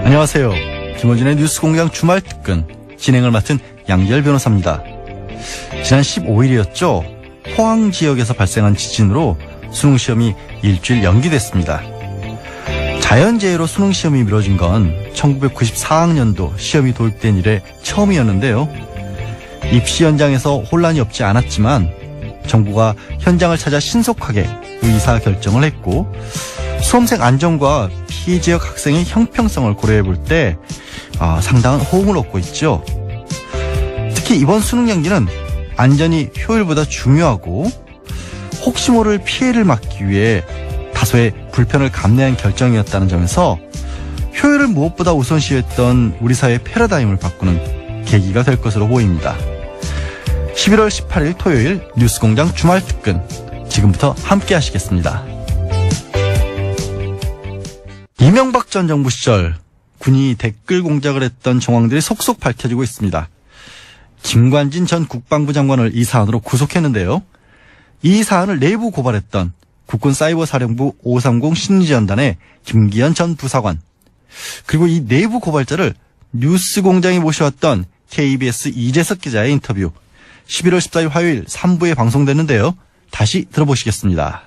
안녕하세요. 김어준의 뉴스공장 주말 특근 진행을 맡은 양지열 변호사입니다. 지난 15일이었죠. 포항 지역에서 발생한 지진으로 수능시험이 일주일 연기됐습니다. 자연재해로 수능시험이 미뤄진 건 1994학년도 시험이 도입된 이래 처음이었는데요. 입시 현장에서 혼란이 없지 않았지만 정부가 현장을 찾아 신속하게 의사 결정을 했고 수험생 안전과 피해 지역 학생의 형평성을 고려해 볼 때 상당한 호응을 얻고 있죠. 특히 이번 수능 연기는 안전이 효율보다 중요하고 혹시 모를 피해를 막기 위해 다소의 불편을 감내한 결정이었다는 점에서 효율을 무엇보다 우선시했던 우리 사회의 패러다임을 바꾸는 계기가 될 것으로 보입니다. 11월 18일 토요일 뉴스공장 주말 특근 지금부터 함께 하시겠습니다. 이명박 전 정부 시절 군이 댓글 공작을 했던 정황들이 속속 밝혀지고 있습니다. 김관진 전 국방부 장관을 이 사안으로 구속했는데요. 이 사안을 내부 고발했던 국군사이버사령부 530 심리지원단의 김기현 전 부사관, 그리고 이 내부 고발자를 뉴스공장이 모셔왔던 KBS 이재석 기자의 인터뷰 11월 14일 화요일 3부에 방송됐는데요. 다시 들어보시겠습니다.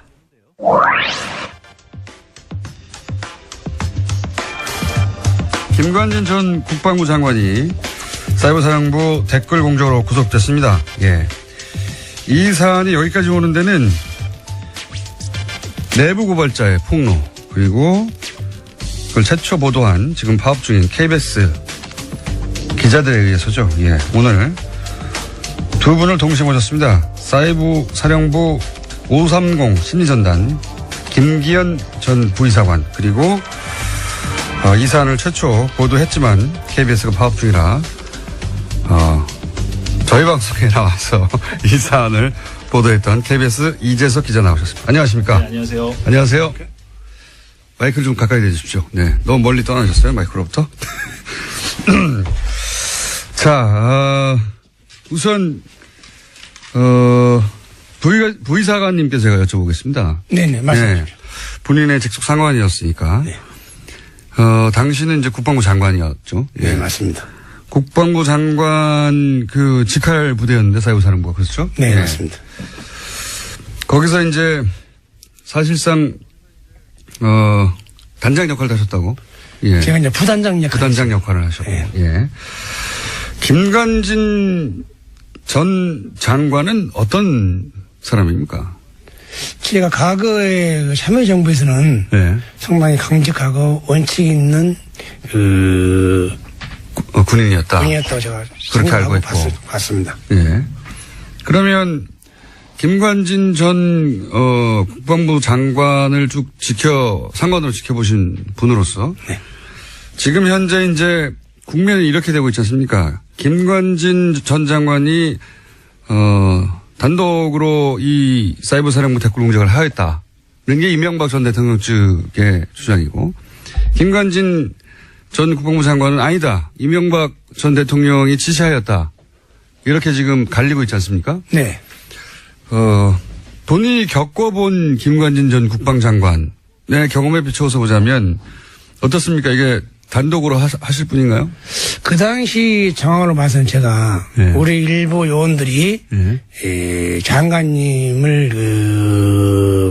김관진 전 국방부 장관이 사이버사령부 댓글 공작으로 구속됐습니다. 예. 이 사안이 여기까지 오는 데는 내부 고발자의 폭로, 그리고 그걸 최초 보도한 지금 파업 중인 KBS 기자들에 의해서죠. 예. 오늘 두 분을 동시에 모셨습니다. 사이버사령부 530 심리전단 김기현 전 부의사관, 그리고 이 사안을 최초 보도했지만 KBS가 파업 중이라 저희 방송에 나와서 이 사안을 보도했던 KBS 이재석 기자 나오셨습니다. 안녕하십니까? 네, 안녕하세요. 안녕하세요. 마이크를 좀 가까이 대주십시오. 네, 너무 멀리 떠나셨어요, 마이크로부터. 자, 우선 부의사관님께 제가 여쭤보겠습니다. 네네, 말씀하십시오. 네, 본인의 직속 상관이었으니까. 네. 당시는 이제 국방부 장관이었죠. 예. 네, 맞습니다. 국방부 장관 그 직할 부대였는데 사이버사령부가 그렇죠? 네, 예. 맞습니다. 거기서 이제 사실상 단장 역할을 하셨다고. 예. 제가 이제 부단장 역할을 하셨고. 네. 예. 김관진 전 장관은 어떤 사람입니까? 제가 과거에 참여정부에서는 예. 상당히 강직하고 원칙 있는 군인이었다. 군이었다고 제가 그렇게 알고 생각하고 있고. 봤습니다. 예. 그러면 김관진 전 국방부 장관을 쭉 상관으로 지켜보신 분으로서 네. 지금 현재 이제 국면이 이렇게 되고 있지 않습니까? 김관진 전 장관이 단독으로 이 사이버사령부 댓글 공작을 하였다는 게 이명박 전 대통령 측의 주장이고, 김관진 전 국방부 장관은 아니다, 이명박 전 대통령이 지시하였다, 이렇게 지금 갈리고 있지 않습니까? 네. 본인이 겪어본 김관진 전 국방장관의 경험에 비추어서 보자면 어떻습니까? 이게 단독으로 하실 분인가요? 그 당시 정황으로 봐서는 제가 네. 우리 일부 요원들이 장관님을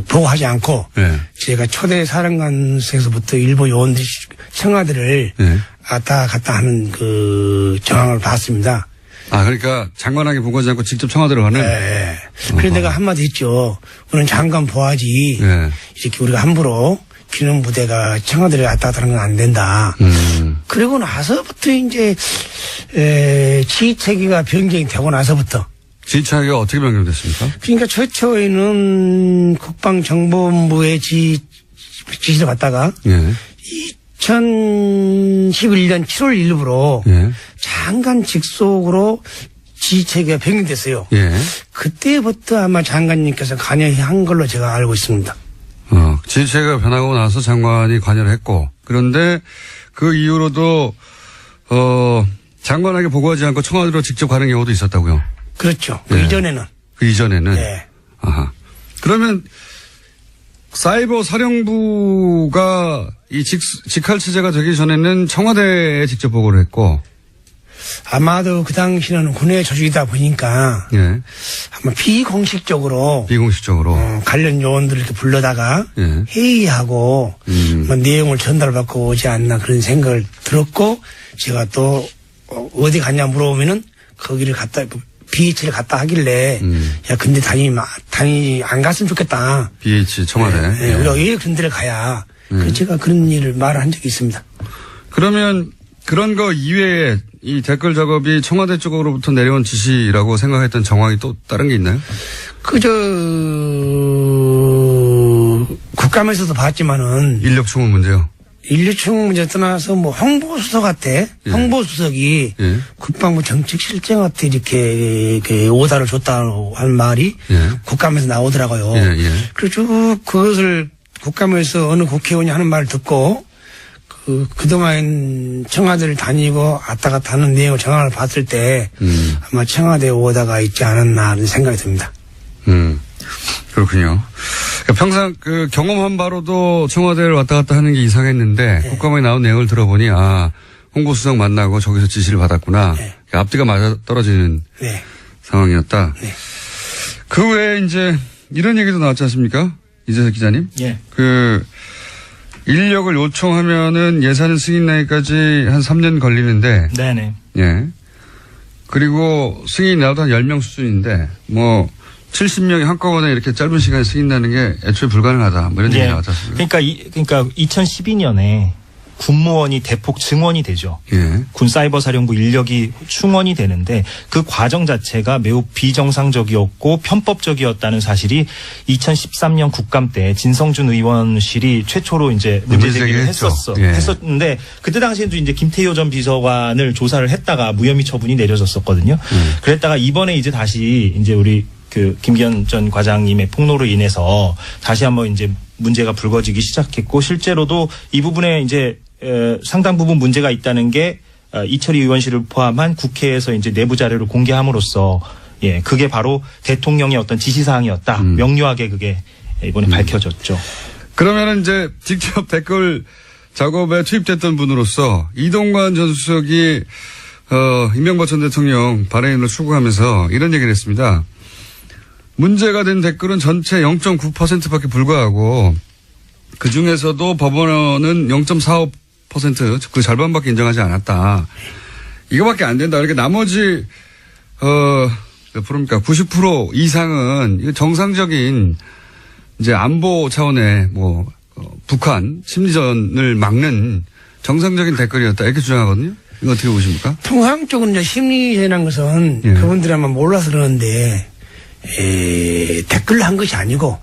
보고하지 않고 네. 제가 초대 사령관에서부터 일부 요원들이 청와대를 네. 왔다 갔다 하는 그 정황을 봤습니다. 그러니까 장관에게 보고하지 않고 직접 청와대로 가는? 네. 그래서 내가 한마디 했죠. 우리는 장관 보아지. 네. 이렇게 우리가 함부로 기능 부대가 청와대를 왔다 갔다 하는 건 안 된다. 그리고 나서부터 이제, 지휘체계가 변경이 되고 나서부터. 지휘체계가 어떻게 변경됐습니까? 그러니까 최초에는 국방정보본부의 지시를 받다가. 예. 2011년 7월 1일부로 예. 장관 직속으로 지휘체계가 변경됐어요. 예. 그때부터 아마 장관님께서 관여한 걸로 제가 알고 있습니다. 지휘체계가 변하고 나서 장관이 관여를 했고, 그런데 그 이후로도 장관에게 보고하지 않고 청와대로 직접 가는 경우도 있었다고요. 그렇죠. 예. 그 이전에는. 그 이전에는. 네. 아하. 그러면 사이버 사령부가 이 직할 체제가 되기 전에는 청와대에 직접 보고를 했고. 아마도 그 당시는 군의 조직이다 보니까 예. 아마 비공식적으로 관련 요원들을 이렇게 불러다가 예. 회의하고 뭐 내용을 전달받고 오지 않나 그런 생각을 들었고 제가 또 어디 갔냐 물어보면은 거기를 갔다 BH를 갔다 하길래 야 근데 다행히 안 갔으면 좋겠다. BH 청와대. 네, 우리가 왜 그런 데를 가야. 그래서 제가 그런 일을 말한 적이 있습니다. 그러면 그런 거 이외에 이 댓글 작업이 청와대 쪽으로부터 내려온 지시라고 생각했던 정황이 또 다른 게 있나요? 국감에서도 봤지만은. 인력충원 문제요? 인력충원 문제 떠나서 뭐 홍보수석한테, 예. 홍보수석이 예. 국방부 정책실장한테 이렇게 오다를 줬다고 한 말이 예. 국감에서 나오더라고요. 예, 예. 그래서 그것을 국감에서 어느 국회의원이 하는 말을 듣고 그동안 청와대를 다니고 왔다 갔다 하는 내용을 정황을 봤을 때 아마 청와대에 오다가 있지 않았나 하는 생각이 듭니다. 그렇군요. 그러니까 평상 그 경험한 바로도 청와대를 왔다 갔다 하는 게 이상했는데 네. 국감에 나온 내용을 들어보니 홍보수석 만나고 저기서 지시를 받았구나. 네. 앞뒤가 맞아 떨어지는 네. 상황이었다. 네. 그 외에 이제 이런 얘기도 나왔지 않습니까? 이재석 기자님? 예. 인력을 요청하면은 예산 승인 나기까지 한 3년 걸리는데. 네네. 예. 그리고 승인이 나도 한 10명 수준인데, 70명이 한꺼번에 이렇게 짧은 시간에 승인 나는 게 애초에 불가능하다. 뭐 이런 얘기 나왔지 않습니까? 그러니까 2012년에 군무원이 대폭 증원이 되죠. 예. 군 사이버 사령부 인력이 충원이 되는데 그 과정 자체가 매우 비정상적이었고 편법적이었다는 사실이 2013년 국감 때 진성준 의원실이 최초로 이제 문제 제기를 했었는데 그때 당시에도 이제 김태효 전 비서관을 조사를 했다가 무혐의 처분이 내려졌었거든요. 그랬다가 이번에 이제 다시 이제 우리 김기현 전 과장님의 폭로로 인해서 다시 한번 이제 문제가 불거지기 시작했고 실제로도 이 부분에 이제 상당 부분 문제가 있다는 게 이철희 의원실을 포함한 국회에서 이제 내부 자료를 공개함으로써 그게 바로 대통령의 어떤 지시사항이었다. 명료하게 그게 이번에 밝혀졌죠. 그러면은 이제 직접 댓글 작업에 투입됐던 분으로서 이동관 전 수석이 이명박 전 대통령 발행인을 추구하면서 이런 얘기를 했습니다. 문제가 된 댓글은 전체 0.9%밖에 불과하고 그중에서도 법원은 0.45% 그 절반밖에 인정하지 않았다. 이거밖에 안 된다. 그러니까 나머지 몇 프로입니까? 90% 이상은 정상적인 이제 안보 차원의 북한 심리전을 막는 정상적인 댓글이었다. 이렇게 주장하거든요. 이거 어떻게 보십니까? 통상적으로 이제 심리전이라는 것은 그분들이 아마 몰라서 그러는데 댓글로 한 것이 아니고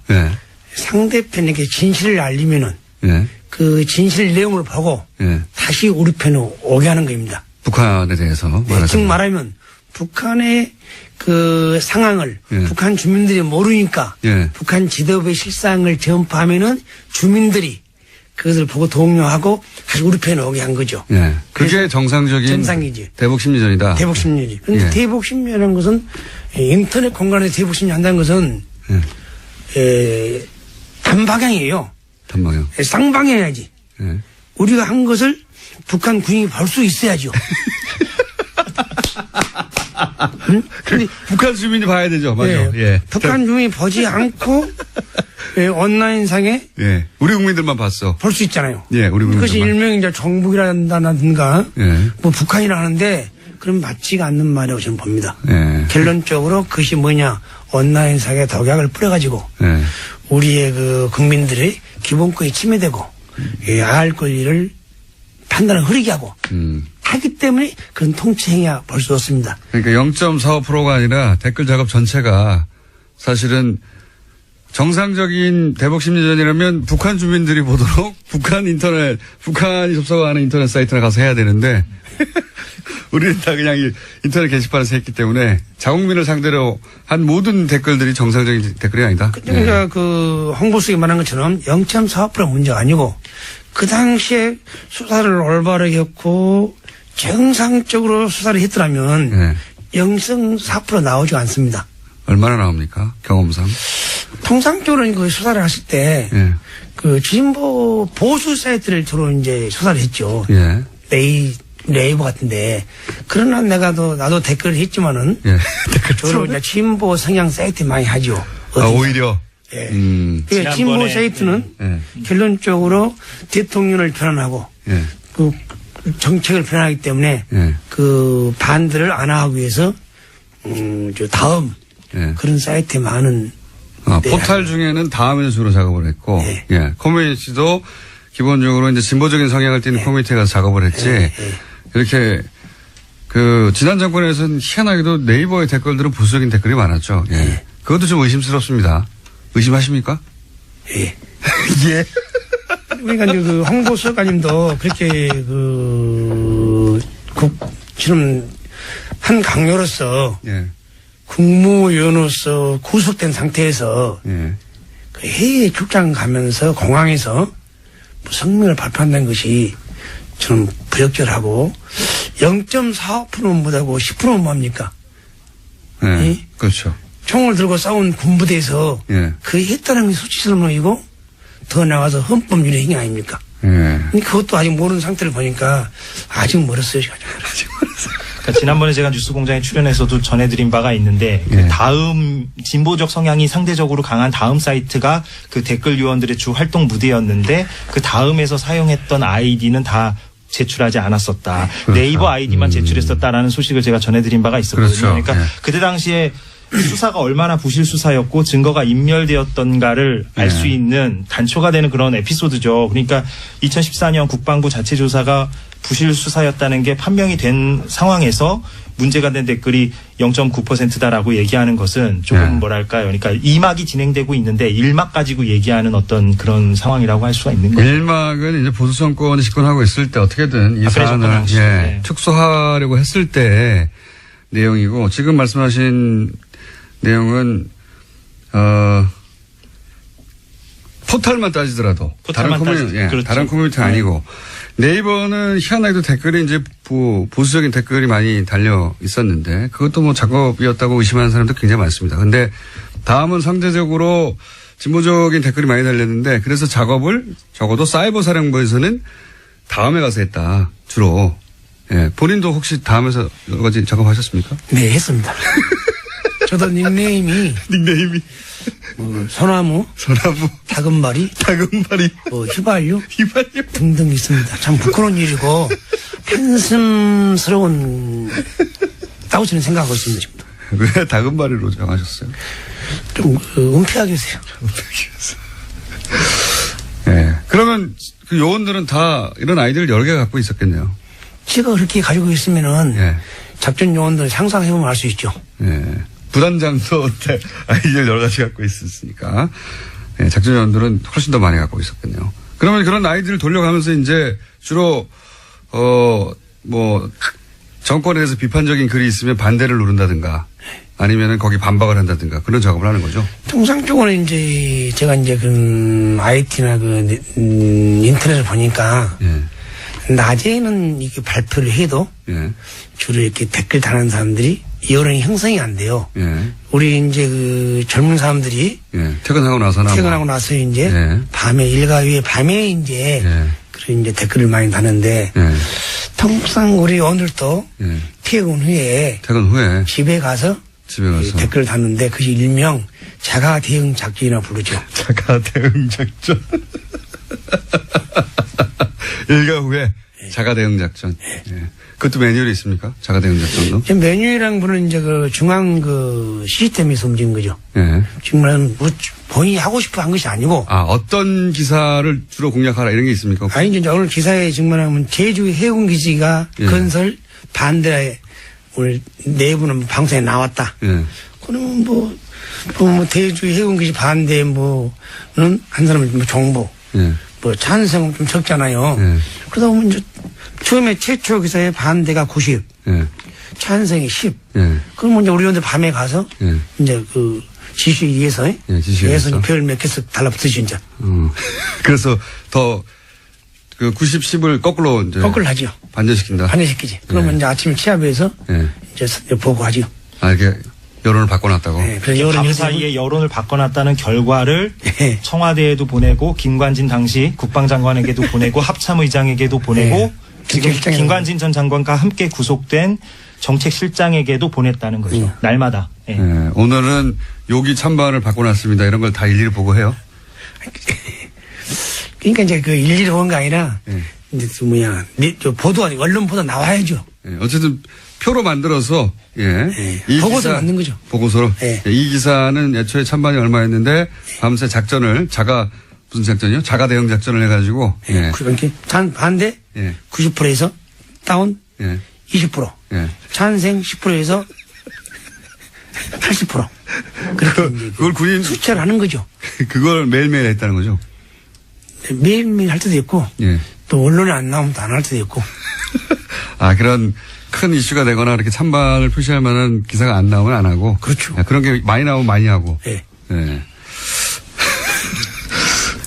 상대편에게 진실을 알리면은 그 진실 내용을 보고 다시 우리 편으로 오게 하는 겁니다. 북한에 대해서 말하자면. 즉 말하면 북한의 그 상황을 북한 주민들이 모르니까 북한 지도부의 실상을 전파하면은 주민들이 그것을 보고 동요하고 다시 우리 편에 오게 한 거죠. 그게 정상적인 대북 심리전이다. 대북 심리전. 그런데 대북 심리라는 것은 인터넷 공간에서 대북 심리 한다는 것은 단방향이에요. 단방향. 쌍방향이야지. 우리가 한 것을 북한 군인이 볼 수 있어야죠. 응? 근데 북한 주민이 봐야 되죠. 맞아요. 북한 주민이 보지 않고 온라인상에 우리 국민들만 봤어. 볼 수 있잖아요. 우리 국민들만. 그것이 일명 이제 정북이라든가 뭐 북한이라 하는데 그럼 맞지가 않는 말이라고 저는 봅니다. 결론적으로 그것이 뭐냐 온라인상에 독약을 뿌려가지고 우리의 그 국민들의 기본권이 침해되고 알 권리를 판단을 흐리게 하고 하기 때문에 그런 통치 행위야 볼 수 없습니다. 그러니까 0.45%가 아니라 댓글 작업 전체가 사실은 정상적인 대북 심리전이라면 북한 주민들이 보도록 북한이 접속하는 인터넷 사이트나 가서 해야 되는데 우리는 다 그냥 인터넷 게시판에서 했기 때문에 자국민을 상대로 한 모든 댓글들이 정상적인 댓글이 아니다. 그러니까 그 홍보수석이 말한 것처럼 0.45% 문제가 아니고 그 당시에 수사를 올바르게 했고 정상적으로 수사를 했더라면 0.4% 나오지 않습니다. 얼마나 나옵니까? 경험상? 통상적으로 그 수사를 했을 때, 예. 그 진보 보수 사이트를 주로 이제 수사를 했죠. 예. 네이버 같은데. 그러나 나도 댓글을 했지만은. 예. 주로 이제 진보 성향 사이트 많이 하죠. 아, 오히려. 예. 그 진보 사이트는 예. 결론적으로 대통령을 비난하고 예. 그 정책을 비난하기 때문에 예. 그 반대를 안 하기 위해서 저 다음 예. 그런 사이트에 많은 포탈 중에는 다음에서 주로 작업을 했고, 네. 예. 커뮤니티도 기본적으로 이제 진보적인 성향을 띠는 커뮤니티에 가서 작업을 했지, 이렇게 지난 정권에서는 희한하게도 네이버의 댓글들은 보수적인 댓글이 많았죠. 예. 그것도 좀 의심스럽습니다. 의심하십니까? 예. 예. 그러니까 이제 그 홍보수석관님도 그렇게 지금 한 강요로서 예. 국무위원으로서 구속된 상태에서 예. 그 해외 출장 가면서 공항에서 성명을 발표한다는 것이 저는 부적절하고 0.45%는 못하고 10%는 뭡니까? 예. 예? 그렇죠. 총을 들고 싸운 군부대에서 예. 그 했다는 게 수치스러움이고 더 나가서 헌법유례 행위 아닙니까? 예. 그것도 아직 모르는 상태를 보니까 아직 멀었어요. 아직 멀었어요. 그러니까 지난번에 제가 뉴스공장에 출연해서도 전해드린 바가 있는데 예. 그 다음 진보적 성향이 상대적으로 강한 다음 사이트가 그 댓글 요원들의 주 활동 무대였는데 그 다음에서 사용했던 아이디는 다 제출하지 않았었다. 그렇죠. 네이버 아이디만 제출했었다라는 소식을 제가 전해드린 바가 있었거든요. 그렇죠. 그러니까 예. 그때 당시에 수사가 얼마나 부실 수사였고 증거가 인멸되었던가를 알 수 있는 단초가 되는 그런 에피소드죠. 그러니까 2014년 국방부 자체 조사가 부실 수사였다는 게 판명이 된 상황에서 문제가 된 댓글이 0.9%다라고 얘기하는 것은 조금 네. 뭐랄까요. 그러니까 2막이 진행되고 있는데 1막 가지고 얘기하는 어떤 그런 상황이라고 할 수가 있는 거죠. 1막은 이제 보수 정권이 집권하고 있을 때 어떻게든 이 그래, 사안을 접근하시. 네. 축소하려고 했을 때 내용이고 지금 말씀하신 내용은 포털만 따지더라도 포털만 그렇죠. 다른 커뮤니티는 아니고 네이버는 희한하게도 댓글이 이제 보수적인 댓글이 많이 달려 있었는데 그것도 뭐 작업이었다고 의심하는 사람도 굉장히 많습니다. 근데 다음은 상대적으로 진보적인 댓글이 많이 달렸는데 그래서 작업을 적어도 사이버 사령부에서는 다음에 가서 했다. 주로. 예. 본인도 혹시 다음에서 여러 가지 작업하셨습니까? 네, 했습니다. 저도 닉네임이 소나무, 다금바리, 휘발유 등등 있습니다. 참 부끄러운 일이고 한심스러운 다고 저는 생각하고 있습니다. 지금. 왜 다금바리로 정하셨어요? 좀 은폐하게 해주세요. 예. 그러면 그 요원들은 다 이런 아이디어를 여러 개 갖고 있었겠네요. 제가 그렇게 가지고 있으면은 예. 작전 요원들 상상해보면 알 수 있죠. 예. 부단장도 아이디어를 여러 가지 갖고 있었으니까 예. 작전 요원들은 훨씬 더 많이 갖고 있었겠네요. 그러면 그런 아이디어를 돌려가면서 이제 주로 뭐 정권에 대해서 비판적인 글이 있으면 반대를 누른다든가 아니면은 거기 반박을 한다든가 그런 작업을 하는 거죠. 통상적으로 이제 제가 이제 그 IT나 그 인터넷을 보니까 예. 낮에는 이렇게 발표를 해도 예. 주로 이렇게 댓글 다는 사람들이 여론이 형성이 안 돼요. 예. 우리 이제 그 젊은 사람들이 예. 퇴근하고 나서나 퇴근하고 나서 이제 예. 밤에 일과 후에 밤에 이제 예. 그런 이제 댓글을 많이 다는데 예. 통상 우리 오늘도 예. 퇴근 후에 집에 가서 댓글을 다는데 그것이 일명 자가 대응 작전이라고 부르죠. 자가 대응 작전. 일과 후에 자가 대응 작전. 예. 그것도 매뉴얼이 있습니까? 자가 대응 작전도? 매뉴얼이라는 분은 이제 그 중앙 그 시스템에서 움직인 거죠. 예. 정말 뭐 본인이 하고 싶어 한 것이 아니고. 어떤 기사를 주로 공략하라 이런 게 있습니까? 아니, 이제 오늘 기사에 증명하면 제주 해군기지가 예. 건설 반대 오늘 내부는 방송에 나왔다. 예. 그러면 뭐 대주 해군기지 반대 뭐는 한 사람은 뭐 정보. 예. 뭐 찬성 좀 적잖아요. 예. 그러다 보면 이제 처음에 최초 기사에 반대가 90, 예. 찬성이 10. 예. 그러면 이제 우리 원들 밤에 가서 예. 이제 그 지시에 의해서 지시에서 별 몇 개씩 달라붙으시 이제. 그래서 더 그 90, 10을 거꾸로 이제 하죠. 반전시킨다. 반전시키지. 그러면 이제 아침에 취합해서 이제 보고하죠. 이게 여론을 바꿔놨다고. 네, 그래서 밤 사이에 여론을 바꿔놨다는 결과를 네. 청와대에도 보내고 김관진 당시 국방장관에게도 보내고 합참의장에게도 보내고 네. 지금 정책실장에도 김관진 전 장관과 함께 구속된 정책실장에게도 보냈다는 거죠. 날마다. 예. 네, 오늘은 요기 찬반을 바꿔놨습니다. 이런 걸 다 일일이 보고 해요. 그러니까 이제 그 일일이 온 게 아니라 네. 이제 저 보도 언론 보도 나와야죠. 네, 어쨌든 표로 만들어서 이 보고서 만든 거죠. 보고서로. 네. 이 기사는 애초에 찬반이 얼마였는데 밤새 작전을 무슨 작전이요? 자가 대응 작전을 해가지고. 그렇게 반대 90%에서 다운 20%. 찬생 10%에서 80%. 그렇게 그걸 군인 수치를 하는 거죠. 그걸 매일매일 했다는 거죠. 매일매일 할 때도 있고 또 언론에 안 나오면 안 할 때도 있고. 아, 그런 큰 이슈가 되거나 이렇게 찬반을 표시할 만한 기사가 안 나오면 안 하고. 그렇죠. 그런 게 많이 나오면 많이 하고. 네.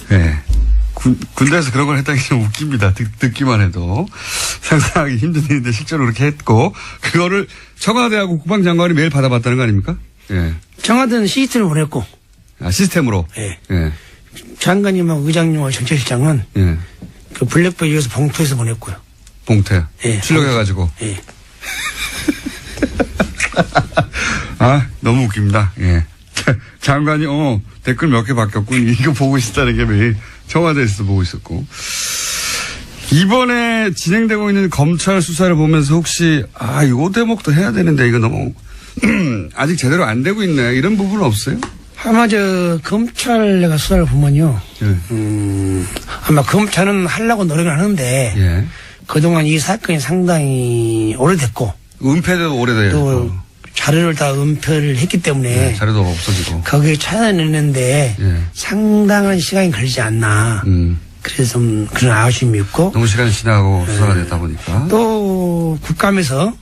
네. 군대에서 그런 걸 했다는 게 좀 웃깁니다. 듣기만 해도. 상상하기 힘든 일인데 실제로 그렇게 했고, 그거를 청와대하고 국방장관이 매일 받아봤다는 거 아닙니까? 예. 청와대는 시스템을 보냈고. 아, 시스템으로? 예. 예. 장관님하고 의장님하고 정책실장은 그 블랙베리에서 봉투에서 보냈고요. 봉투. 예. 출력해가지고. 예. 아, 너무 웃깁니다. 예. 장관이, 댓글 몇 개 바뀌었군. 이거 보고 있었다는 게 매일 청와대에서 보고 있었고. 이번에 진행되고 있는 검찰 수사를 보면서 혹시, 이거 대목도 해야 되는데 이거 너무, 아직 제대로 안 되고 있네. 이런 부분은 없어요? 아마 검찰 내가 수사를 보면요. 아마 검찰은 하려고 노력을 하는데. 그동안 이 사건이 상당히 오래됐고. 은폐도 오래돼요. 또 자료를 다 은폐를 했기 때문에. 자료도 없어지고. 거기에 찾아내는데 상당한 시간이 걸리지 않나. 그래서 좀 그런 아쉬움이 있고. 너무 시간이 지나고 수사가 됐다 보니까. 또 국감에서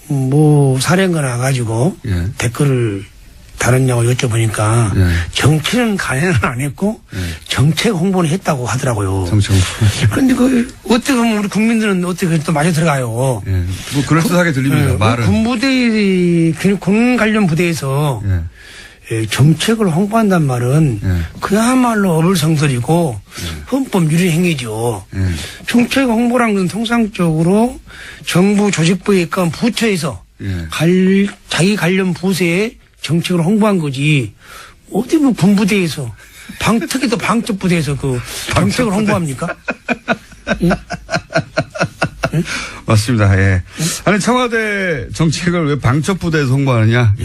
뭐 사령관 와가지고 댓글을 다뤘냐고 여쭤보니까 정치는 간행을 안 했고 정책 홍보는 했다고 하더라고요. 정책 홍보. 그런데 어떻게 보면 우리 국민들은 어떻게 또 맞아 들어가요. 뭐 그럴듯하게 들립니다. 말은. 군 관련 부대에서 정책을 홍보한단 말은 그야말로 어불성설이고 헌법 유리 행위죠. 정책 홍보란 건 통상적으로 정부 조직부에 있건 부처에서 자기 관련 부서에 정책을 홍보한 거지. 어디 뭐 군부대에서 특히 또 방첩부대에서 정책을 홍보합니까? 맞습니다. 예. 아니 청와대 정책을 왜 방첩부대에서 홍보하느냐?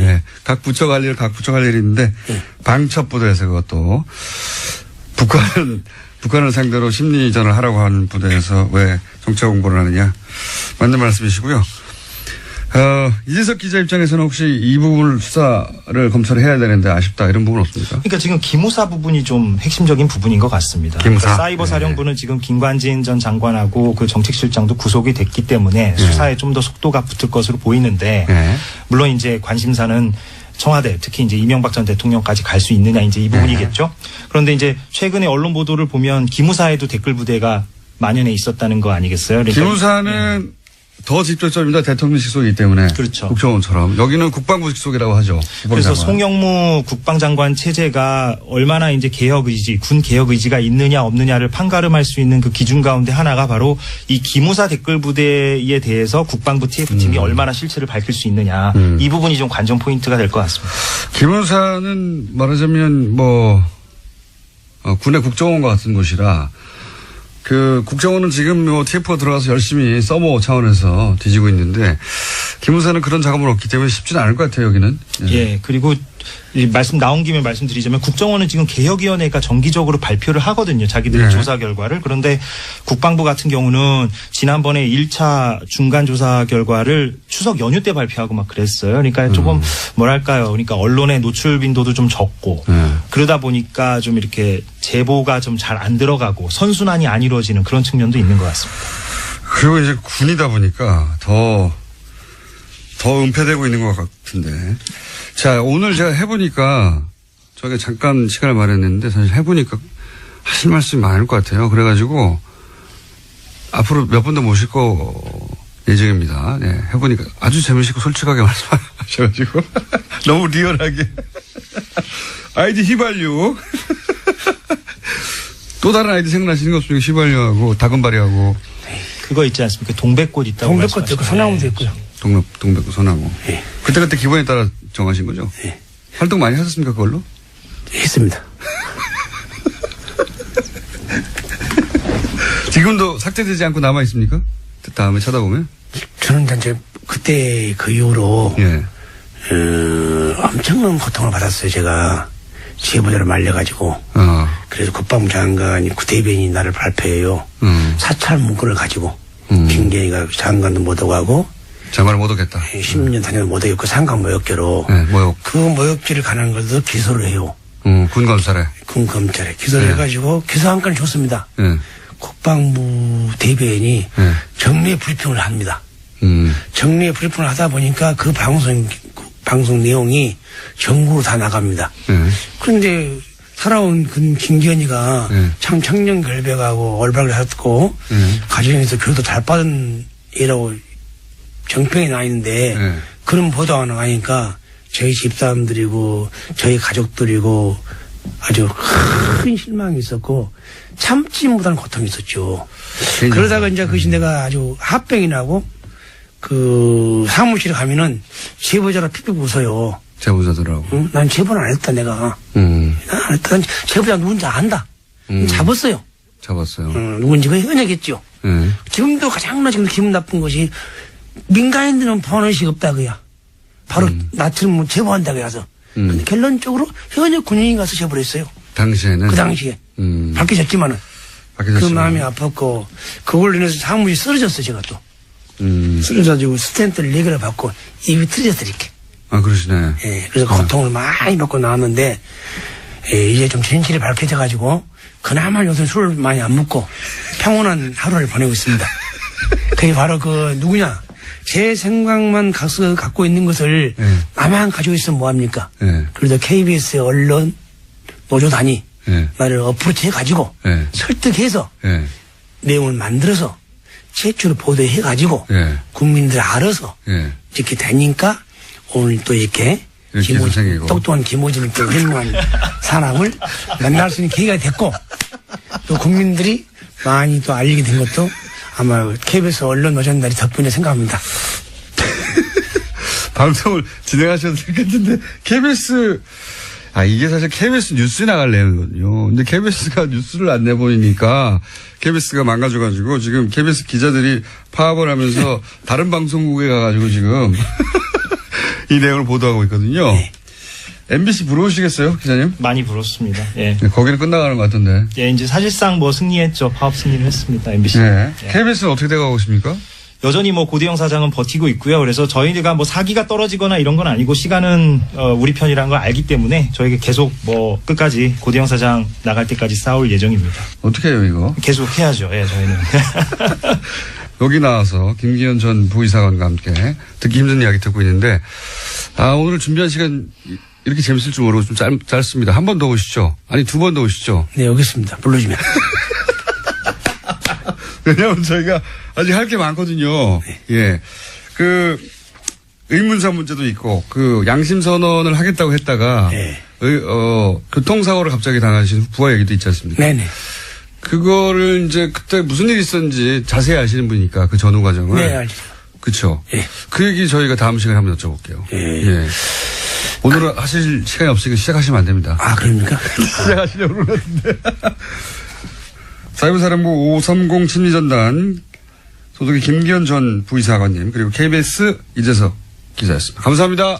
각 부처 관리를 각 부처 할 일이 있는데 방첩부대에서 그것도 북한을 상대로 심리전을 하라고 하는 부대에서 왜 정책 홍보를 하느냐? 맞는 말씀이시고요. 이재석 기자 입장에서는 혹시 이 부분을 수사를 검찰이 해야 되는데 아쉽다 이런 부분 없습니까? 그러니까 지금 기무사 부분이 좀 핵심적인 부분인 것 같습니다. 기무사? 그러니까 사이버 사령부는 지금 김관진 전 장관하고 그 정책실장도 구속이 됐기 때문에 수사에 좀 더 속도가 붙을 것으로 보이는데 물론 이제 관심사는 청와대 특히 이제 이명박 전 대통령까지 갈 수 있느냐 이제 이 부분이겠죠. 그런데 이제 최근에 언론 보도를 보면 기무사에도 댓글 부대가 만연해 있었다는 거 아니겠어요? 그러니까 기무사는 더 직접적입니다. 대통령 직속이기 때문에. 그렇죠. 국정원처럼. 여기는 국방부 직속이라고 하죠. 그래서 송영무 국방장관 체제가 얼마나 이제 개혁 의지, 군 개혁 의지가 있느냐 없느냐를 판가름할 수 있는 그 기준 가운데 하나가 바로 이 기무사 댓글 부대에 대해서 국방부 TF팀이 얼마나 실체를 밝힐 수 있느냐. 이 부분이 좀 관전 포인트가 될 것 같습니다. 기무사는 말하자면 군의 국정원과 같은 곳이라 국정원은 지금 TF가 들어가서 열심히 서버 차원에서 뒤지고 있는데, 기무사는 그런 작업은 없기 때문에 쉽지는 않을 것 같아요, 여기는. 예, 그리고 나온 김에 말씀드리자면 국정원은 지금 개혁위원회가 정기적으로 발표를 하거든요. 자기들의 조사 결과를. 그런데 국방부 같은 경우는 지난번에 1차 중간 조사 결과를 추석 연휴 때 발표하고 막 그랬어요. 그러니까 조금 뭐랄까요. 그러니까 언론의 노출 빈도도 좀 적고 그러다 보니까 좀 이렇게 제보가 좀 잘 안 들어가고 선순환이 안 이루어지는 그런 측면도 있는 것 같습니다. 그리고 이제 군이다 보니까 더 은폐되고 있는 것 같은데. 자, 오늘 제가 해보니까, 저희가 잠깐 시간을 마련했는데, 사실 해보니까 하실 말씀이 많을 것 같아요. 그래가지고, 앞으로 몇 분 더 모실 거 예정입니다. 네, 해보니까 아주 재미있고 솔직하게 말씀하셔가지고, 너무 리얼하게. 아이디 휘발유. 또 다른 아이디 생각나시는 거 없습니까? 휘발유하고 다금바리하고. 그거 있지 않습니까? 동백꽃 있다고. 동백꽃도 있고 소나무도 있고요. 동백꽃, 소나무. 네. 그때 기분에 따라 정하신 거죠? 네. 활동 많이 하셨습니까, 그걸로? 했습니다. 지금도 삭제되지 않고 남아 있습니까? 다음에 찾아보면? 저는 이제 그때 그 이후로 예. 엄청난 고통을 받았어요. 제가 제보자를 말려가지고. 그래서 국방부 장관이 구대변인이 나를 발표해요. 사찰 문구를 가지고 김경희가 장관도 못 오고 하고 장관을 못 오겠다. 10년 다녀도 못 오겠고 상관 모욕죄로 네, 모욕. 그 모욕죄를 가는 것도 기소를 해요. 군 검찰에. 군 검찰에 기소를 네. 해가지고 기소 한 건을 줬습니다. 네. 국방부 대변인이 네. 정례 브리핑을 합니다. 정례 브리핑을 하다 보니까 그 방송 내용이 전국으로 다 나갑니다. 그런데 살아온 김기현이가 참 청렴결백하고 올바르게 살았고 가정에서 교육도 잘 받은 애라고 정평이 나 있는데 그런 보도가 나가니까 저희 집사람들이고 저희 가족들이고 아주 큰 실망이 있었고 참지 못하는 고통이 있었죠. 그러다가 이제 그것이 내가 아주 합병이 나고 그 사무실에 가면은 제보자가 픽픽 웃어요. 제보자들하고. 응? 난 제보는 안 했다 내가. 난 안 했다. 난 제보자 누군지 안다. 잡았어요. 잡았어요. 누군지 그 현역했죠. 지금도 가장 지금 기분 나쁜 것이 민간인들은 번호식 없다 그야. 바로 나처럼 제보한다 그래서. 근데 결론적으로 현역 군인이 가서 제보를 했어요. 당시에는. 그 당시에. 밝혀졌지만은. 그 마음이 아팠고 그걸로 인해서 사무실이 쓰러졌어 제가 또. 쓰러져가지고 스탠트를 4개를 받고 입이 틀어졌어 이렇게. 아 그러시네. 예, 그래서 고통을 많이 받고 나왔는데 이제 좀 진실이 밝혀져가지고 그나마 요새 술을 많이 안 먹고 평온한 하루를 보내고 있습니다. 그게 바로 그 누구냐 제 생각만 갖고 있는 것을 나만 가지고 있으면 뭐합니까? 그래도 KBS의 언론 노조단이 나를 어프로치 해가지고 설득해서 내용을 만들어서 최초로 보도해가지고 국민들 알아서 이렇게 되니까 오늘 또 이렇게 똑똑한 김호진을 또 훌륭한 사람을 만날 수 있는 계기가 됐고 또 국민들이 많이 또 알리게 된 것도 아마 KBS 언론 노조단이 덕분에 생각합니다. 방송을 진행하셔도 될 것 같은데 KBS 이게 사실 KBS 뉴스에 나갈 내용이거든요. 근데 KBS가 뉴스를 안 내보니까 KBS가 망가져가지고 지금 KBS 기자들이 파업을 하면서 다른 방송국에 가가지고 지금 이 내용을 보도하고 있거든요. 네. MBC 부러우시겠어요, 기자님? 많이 부럽습니다. 예. 네, 거기는 끝나가는 것 같은데. 예, 이제 사실상 뭐 승리했죠. 파업 승리를 했습니다. MBC. 네. 예. KBS는 어떻게 돼가고 있습니까? 여전히 뭐 고대영 사장은 버티고 있고요. 그래서 저희가 뭐 사기가 떨어지거나 이런 건 아니고 시간은 우리 편이라는 걸 알기 때문에 저희가 계속 뭐 끝까지 고대영 사장 나갈 때까지 싸울 예정입니다. 어떻게 해요 이거? 계속 해야죠. 예, 저희는. 여기 나와서 김기현 전 부이사관과 함께 듣기 힘든 이야기 듣고 있는데 오늘 준비한 시간 이렇게 재밌을 줄 모르고 좀 짧습니다. 한 번 더 오시죠. 아니 2번 더 오시죠. 네 여기 있습니다. 불러주면. 왜냐하면 저희가 아직 할 게 많거든요. 네. 예. 그, 의문사 문제도 있고, 그, 양심선언을 하겠다고 했다가, 네. 교통사고를 갑자기 당하신 부하 얘기도 있지 않습니까? 네네. 그거를 이제 그때 무슨 일이 있었는지 자세히 아시는 분이니까 그 전후 과정을. 네, 알죠. 그쵸. 예. 그 얘기 저희가 다음 시간에 한번 여쭤볼게요. 예. 예. 오늘은 하실 시간이 없으니까 시작하시면 안 됩니다. 아, 그럽니까? 시작하시려고 그러는데. 사이버사령부 530 심리전단 소속의 김기현 전 부이사관님 그리고 KBS 이재석 기자였습니다. 감사합니다.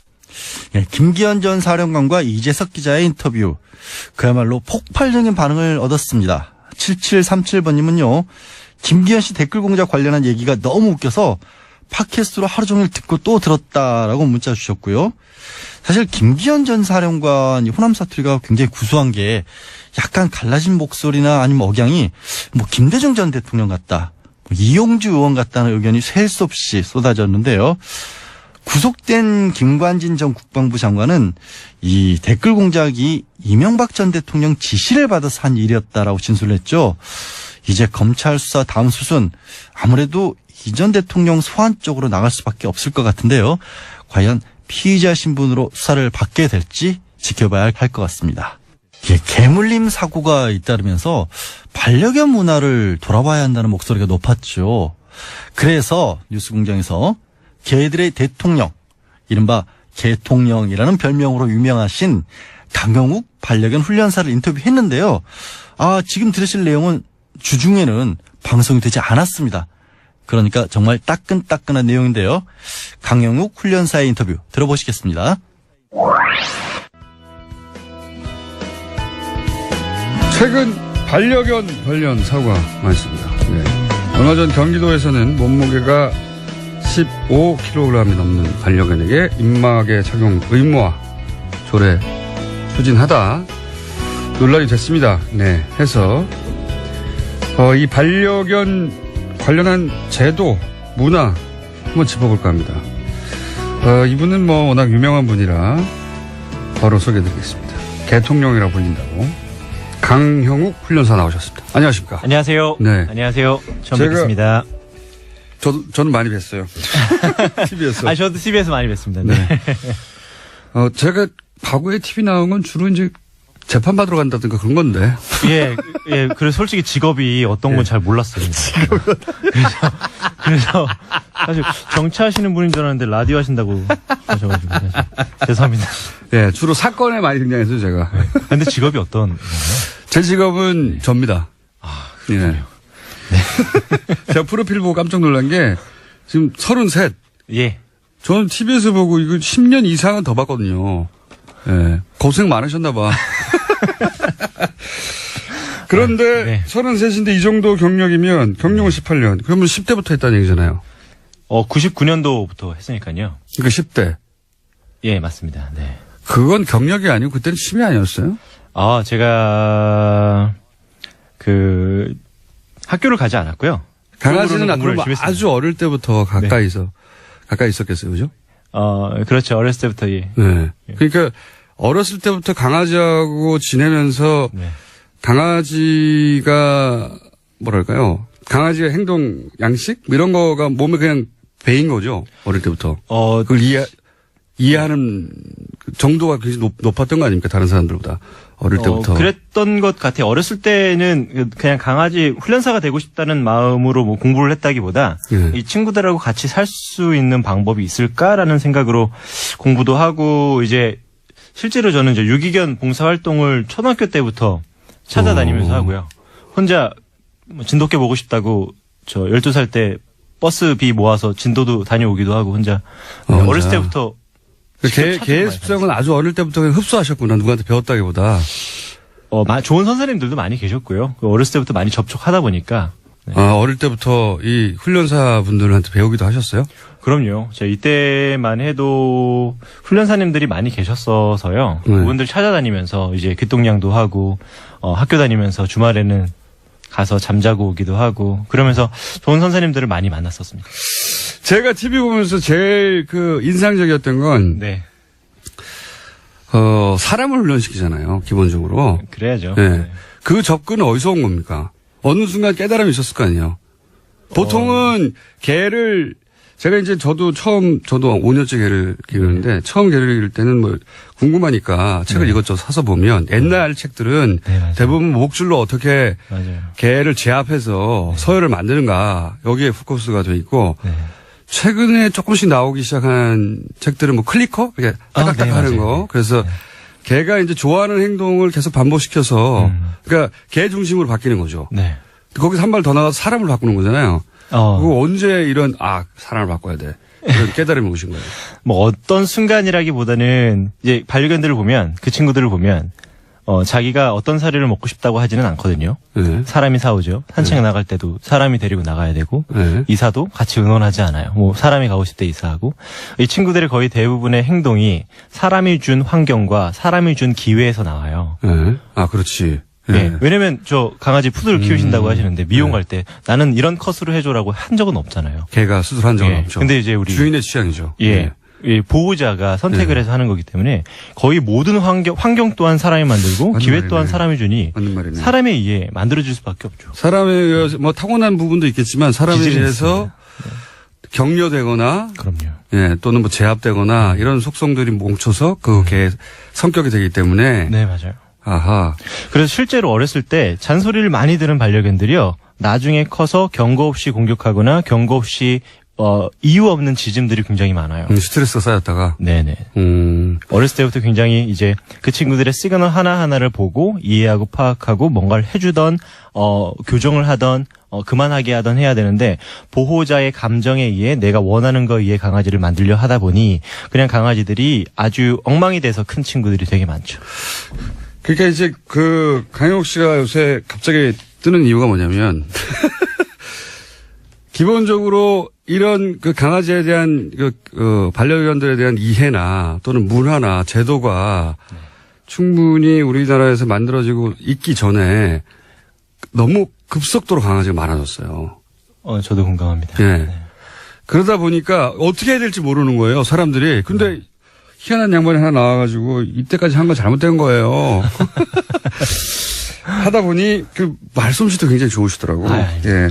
예, 김기현 전 사령관과 이재석 기자의 인터뷰 그야말로 폭발적인 반응을 얻었습니다. 7737번님은요. 김기현 씨 댓글 공작 관련한 얘기가 너무 웃겨서 팟캐스트로 하루 종일 듣고 또 들었다라고 문자 주셨고요. 사실 김기현 전 사령관 호남 사투리가 굉장히 구수한 게 약간 갈라진 목소리나 아니면 억양이 뭐 김대중 전 대통령 같다, 뭐 이용주 의원 같다는 의견이 셀 수 없이 쏟아졌는데요. 구속된 김관진 전 국방부 장관은 이 댓글 공작이 이명박 전 대통령 지시를 받아서 한 일이었다라고 진술을 했죠. 이제 검찰 수사 다음 수순 아무래도 이 전 대통령 소환 쪽으로 나갈 수밖에 없을 것 같은데요. 과연 피의자 신분으로 수사를 받게 될지 지켜봐야 할 것 같습니다. 개물림 사고가 잇따르면서 반려견 문화를 돌아봐야 한다는 목소리가 높았죠. 그래서 뉴스공장에서 개들의 대통령, 이른바 개통령이라는 별명으로 유명하신 강영욱 반려견 훈련사를 인터뷰했는데요. 지금 들으실 내용은 주중에는 방송이 되지 않았습니다. 그러니까 정말 따끈따끈한 내용인데요. 강영욱 훈련사의 인터뷰 들어보시겠습니다. 최근 반려견 관련 사고가 많습니다. 네. 얼마 전 경기도에서는 몸무게가 15kg이 넘는 반려견에게 입마개 착용 의무화 조례 추진하다 논란이 됐습니다. 네, 해서 이 반려견 관련한 제도, 문화 한번 짚어볼까 합니다. 이분은 워낙 유명한 분이라 바로 소개해드리겠습니다. 개통령이라고 불린다고 강형욱 훈련사 나오셨습니다. 안녕하십니까? 안녕하세요. 네. 안녕하세요. 처음 뵙겠습니다. 저는 많이 뵀어요. TV에서. 저도 TV에서 많이 뵀습니다. 네. 제가 과거에 TV 나온 건 주로 이제 재판받으러 간다든가 그런 건데. 예. 그래서 솔직히 직업이 어떤 건 잘 몰랐어요. 그래서 사실 정치하시는 분인 줄 알았는데 라디오 하신다고 하셔가지고 사실 죄송합니다. 예, 주로 사건에 많이 등장했어요, 제가. 근데 직업이 어떤 건가요? 제 직업은 접니다. 그렇군요. 네. 제가 프로필 보고 깜짝 놀란 게 지금 33. 예. 저는 TV에서 보고 이거 10년 이상은 더 봤거든요. 예. 고생 많으셨나 봐. 그런데 네. 33인데 이 정도 경력이면 경력은 18년. 그러면 10대부터 했다는 얘기잖아요. 99년도부터 했으니까요. 그러니까 10대. 예, 맞습니다. 네. 그건 경력이 아니고 그때는 취미 아니었어요? 제가 학교를 가지 않았고요. 강아지는 공부를 그럼 열심히 아주 어릴 때부터 가까이 있었겠어요, 그죠? 그렇죠. 어렸을 때부터 예. 네. 그러니까 어렸을 때부터 강아지하고 지내면서 네. 강아지가 뭐랄까요? 강아지의 행동 양식 이런 거가 몸에 그냥 배인 거죠. 어릴 때부터. 그걸 이해하는 정도가 굉장히 높았던 거 아닙니까? 다른 사람들보다 어릴 때부터. 그랬던 것 같아요. 어렸을 때는 그냥 강아지 훈련사가 되고 싶다는 마음으로 공부를 했다기보다 이 친구들하고 같이 살 수 있는 방법이 있을까라는 생각으로 공부도 하고 이제 실제로 저는 이제 유기견 봉사활동을 초등학교 때부터 찾아다니면서 하고요. 혼자 진돗개 보고 싶다고 12살 때 버스비 모아서 진도도 다녀오기도 하고 혼자. 어렸을 때부터 개의 습성은 아주 어릴 때부터 그냥 흡수하셨구나. 누구한테 배웠다기보다. 좋은 선생님들도 많이 계셨고요. 어렸을 때부터 많이 접촉하다 보니까. 네. 어릴 때부터 이 훈련사 분들한테 배우기도 하셨어요? 그럼요. 제가 이때만 해도 훈련사님들이 많이 계셨어서요. 그분들 찾아다니면서 이제 귀동냥도 하고, 학교 다니면서 주말에는 가서 잠자고 오기도 하고, 그러면서 좋은 선생님들을 많이 만났었습니다. 제가 TV 보면서 제일 인상적이었던 건, 네. 사람을 훈련시키잖아요, 기본적으로. 그래야죠. 네. 네. 그 접근은 어디서 온 겁니까? 어느 순간 깨달음이 있었을 거 아니에요? 보통은 개를, 저도 5년째 개를 기르는데, 처음 개를 기를 때는 궁금하니까 책을 이것저것 사서 보면, 옛날 책들은 대부분 목줄로 어떻게 맞아요. 개를 제압해서 서열을 만드는가, 여기에 포커스가 돼 있고, 최근에 조금씩 나오기 시작한 책들은 클리커? 그게 따닥따닥 하는 거. 그래서 개가 이제 좋아하는 행동을 계속 반복시켜서, 그러니까 개 중심으로 바뀌는 거죠. 네. 거기서 한 발 더 나가서 사람을 바꾸는 거잖아요. 그거 언제 이런, 사람을 바꿔야 돼. 이런 깨달음이 오신 거예요. 어떤 순간이라기보다는 이제 반려견들을 보면, 그 친구들을 보면, 자기가 어떤 사료를 먹고 싶다고 하지는 않거든요. 네. 사람이 사오죠. 산책 나갈 때도 사람이 데리고 나가야 되고, 네. 이사도 같이 응원하지 않아요. 사람이 가고 싶을 때 이사하고. 이 친구들의 거의 대부분의 행동이 사람이 준 환경과 사람이 준 기회에서 나와요. 네. 그렇지. 네. 왜냐면 강아지 푸드를 키우신다고 하시는데 미용 갈 때 나는 이런 컷으로 해줘라고 한 적은 없잖아요. 개가 수술한 적은 없죠. 근데 이제 우리 주인의 취향이죠. 예. 보호자가 선택을 해서 하는 거기 때문에 거의 모든 환경 또한 사람이 만들고 기회 말이네. 또한 사람이 주니 맞는 말이네. 사람에 의해 만들어질 수밖에 없죠. 사람에 의해서 타고난 부분도 있겠지만 사람에 의해서 격려되거나 그럼요. 예, 또는 뭐 제압되거나 이런 속성들이 뭉쳐서 그 개 성격이 되기 때문에. 네, 맞아요. 아하. 그래서 실제로 어렸을 때 잔소리를 많이 들은 반려견들이요. 나중에 커서 경고 없이 공격하거나 경고 없이 이유 없는 짖음들이 굉장히 많아요. 스트레스가 쌓였다가. 네네. 어렸을 때부터 굉장히 이제 그 친구들의 시그널 하나하나를 보고 이해하고 파악하고 뭔가를 해주던, 교정을 하던, 그만하게 하던 해야 되는데 보호자의 감정에 의해 내가 원하는 거에 의해 강아지를 만들려 하다 보니 그냥 강아지들이 아주 엉망이 돼서 큰 친구들이 되게 많죠. 그러니까 이제 그 강영욱 씨가 요새 갑자기 뜨는 이유가 뭐냐면 기본적으로 이런 그 강아지에 대한 반려견들에 대한 이해나 또는 문화나 제도가 충분히 우리나라에서 만들어지고 있기 전에 너무 급속도로 강아지가 많아졌어요. 저도 공감합니다. 예. 네. 그러다 보니까 어떻게 해야 될지 모르는 거예요, 사람들이. 근데 희한한 양반이 하나 나와가지고 이때까지 한 건 잘못된 거예요. 하다 보니 그 말솜씨도 굉장히 좋으시더라고. 예.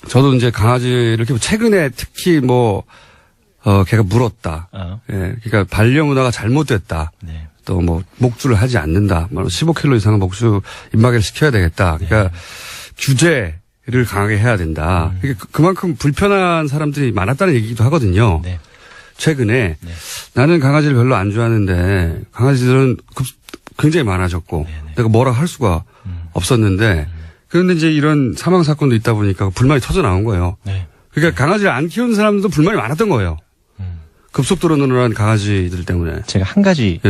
저도 이제 강아지를 이렇게 최근에 특히 걔가 물었다. 예. 그러니까 반려문화가 잘못됐다. 네. 또 목줄을 하지 않는다. 15kg 이상은 목줄 입마개를 시켜야 되겠다. 그러니까 규제를 강하게 해야 된다. 그러니까 그만큼 불편한 사람들이 많았다는 얘기도 하거든요. 네. 최근에 나는 강아지를 별로 안 좋아하는데 강아지들은 굉장히 많아졌고 내가 뭐라 할 수가 없었는데 그런데 이제 이런 사망 사건도 있다 보니까 불만이 터져 나온 거예요. 네. 그러니까 강아지를 안 키우는 사람들도 불만이 많았던 거예요. 급속도로 늘어난 강아지들 때문에. 제가 한 가지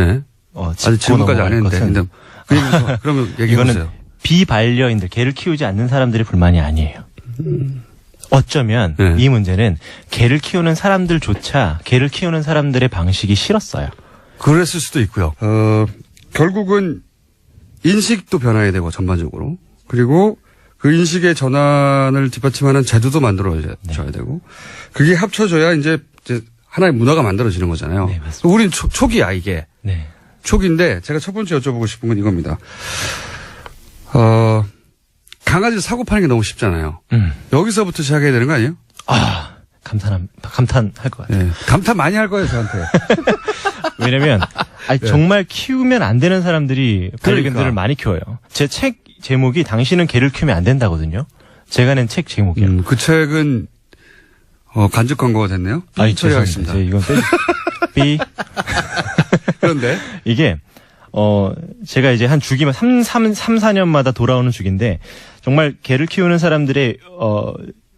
아직 질문까지 안 했는데. 근데 그러면 얘기해 보세요. 비반려인들, 개를 키우지 않는 사람들의 불만이 아니에요. 어쩌면 이 문제는 개를 키우는 사람들조차 개를 키우는 사람들의 방식이 싫었어요. 그랬을 수도 있고요. 결국은 인식도 변화해야 되고 전반적으로. 그리고 그 인식의 전환을 뒷받침하는 제도도 만들어져야 되고. 그게 합쳐져야 이제 하나의 문화가 만들어지는 거잖아요. 네, 맞습니다. 우린 초기야 이게. 네. 초기인데 제가 첫 번째 여쭤보고 싶은 건 이겁니다. 강아지를 사고 파는 게 너무 쉽잖아요. 여기서부터 시작해야 되는 거 아니에요? 감탄할 것 같아요. 네. 감탄 많이 할 거예요, 저한테. 왜냐면, 정말 키우면 안 되는 사람들이 반려견들을 많이 키워요. 제 책 제목이 당신은 개를 키우면 안 된다거든요. 제가 낸 책 제목이요. 그 책은, 간접 광고가 됐네요? 처리하겠습니다. 이건 삐. 그런데? 이게, 제가 이제 한 주기만 4년마다 돌아오는 주기인데 정말 개를 키우는 사람들의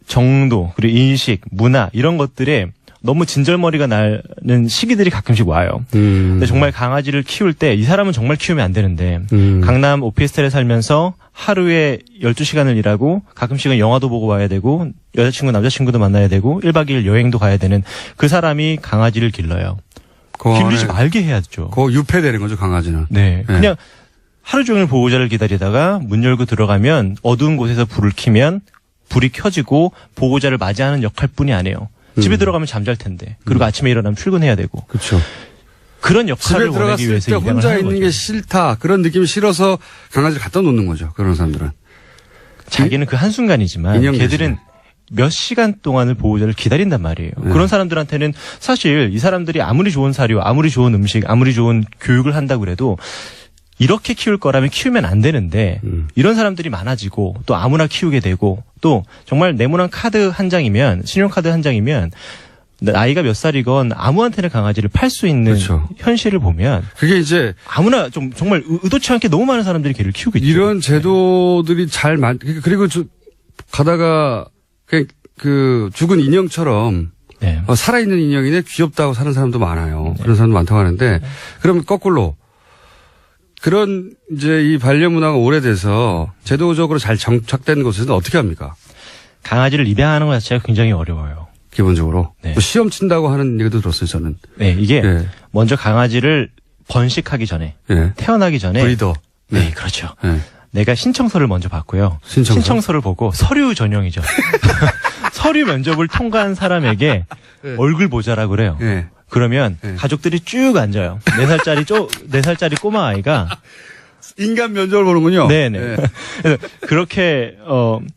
정도 그리고 인식, 문화 이런 것들에 너무 진절머리가 나는 시기들이 가끔씩 와요. 근데 정말 강아지를 키울 때 이 사람은 정말 키우면 안 되는데 강남 오피스텔에 살면서 하루에 12시간을 일하고 가끔씩은 영화도 보고 와야 되고 여자친구 남자친구도 만나야 되고 1박 2일 여행도 가야 되는 그 사람이 강아지를 길러요. 길르지 말게 해야죠. 그거 유폐되는 거죠, 강아지는. 네. 그냥 하루 종일 보호자를 기다리다가 문 열고 들어가면 어두운 곳에서 불을 켜면 불이 켜지고 보호자를 맞이하는 역할뿐이 아니에요. 집에 들어가면 잠잘 텐데. 그리고 아침에 일어나면 출근해야 되고. 그렇죠. 그런 역할을 원하기 위해서 집에 들어갔을 때 혼자 있는 게 싫다. 그런 느낌이 싫어서 강아지를 갖다 놓는 거죠. 그런 사람들은. 자기는 그 한순간이지만 걔들은 몇 시간 동안을 보호자를 기다린단 말이에요. 네. 그런 사람들한테는 사실 이 사람들이 아무리 좋은 사료, 아무리 좋은 음식, 아무리 좋은 교육을 한다고 그래도 이렇게 키울 거라면 키우면 안 되는데 이런 사람들이 많아지고 또 아무나 키우게 되고 또 정말 네모난 카드 한 장이면 신용카드 한 장이면 나이가 몇 살이건 아무한테나 강아지를 팔 수 있는 그렇죠. 현실을 보면 그게 이제 아무나 좀 정말 의도치 않게 너무 많은 사람들이 개를 키우고 있죠. 이런 제도들이 그리고 가다가 그 죽은 인형처럼 네. 살아있는 인형이네 귀엽다고 사는 사람도 많아요. 네. 그런 사람도 많다고 하는데 그럼 거꾸로 그런 이제 이 반려 문화가 오래돼서 제도적으로 잘 정착된 곳에서는 어떻게 합니까? 강아지를 입양하는 것 자체가 굉장히 어려워요. 기본적으로. 네. 뭐 시험 친다고 하는 얘기도 들었어요, 저는. 네, 이게 먼저 강아지를 번식하기 전에 태어나기 전에 브리더. 네, 그렇죠. 내가 신청서를 먼저 받고요. 신청서를 보고 서류 전형이죠. 서류 면접을 통과한 사람에게 얼굴 보자라고 그래요. 그러면 가족들이 쭉 앉아요. 4살짜리 꼬마 아이가 인간 면접을 보는군요. 네네. 예. 그래서 그렇게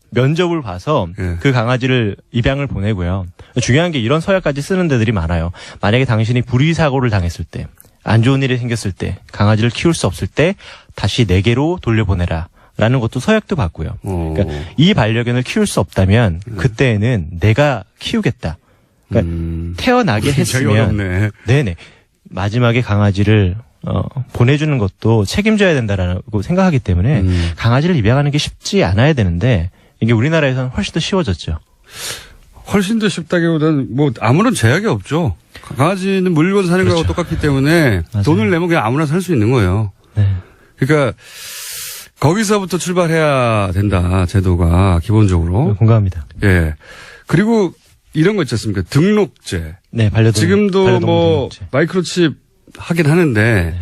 면접을 봐서 예. 그 강아지를 입양을 보내고요. 중요한 게 이런 서약까지 쓰는 데들이 많아요. 만약에 당신이 불의 사고를 당했을 때, 안 좋은 일이 생겼을 때, 강아지를 키울 수 없을 때 다시 내게로 돌려보내라. 라는 것도 서약도 받고요. 그러니까 이 반려견을 키울 수 없다면 그때에는 내가 키우겠다. 그러니까 태어나게 되게 했으면 어렵네. 네네. 마지막에 강아지를 보내주는 것도 책임져야 된다라고 생각하기 때문에 강아지를 입양하는 게 쉽지 않아야 되는데 이게 우리나라에서는 훨씬 더 쉬워졌죠. 훨씬 더 쉽다기보다는 뭐 아무런 제약이 없죠. 강아지는 물건 사는 거하고 그렇죠. 똑같기 때문에 맞아요. 돈을 내면 그냥 아무나 살 수 있는 거예요. 네. 그러니까 거기서부터 출발해야 된다. 제도가 기본적으로. 공감합니다. 예. 그리고 이런 거 있지 않습니까? 등록제. 네, 반려동. 지금도 반려동물 뭐 등록제. 마이크로칩 하긴 하는데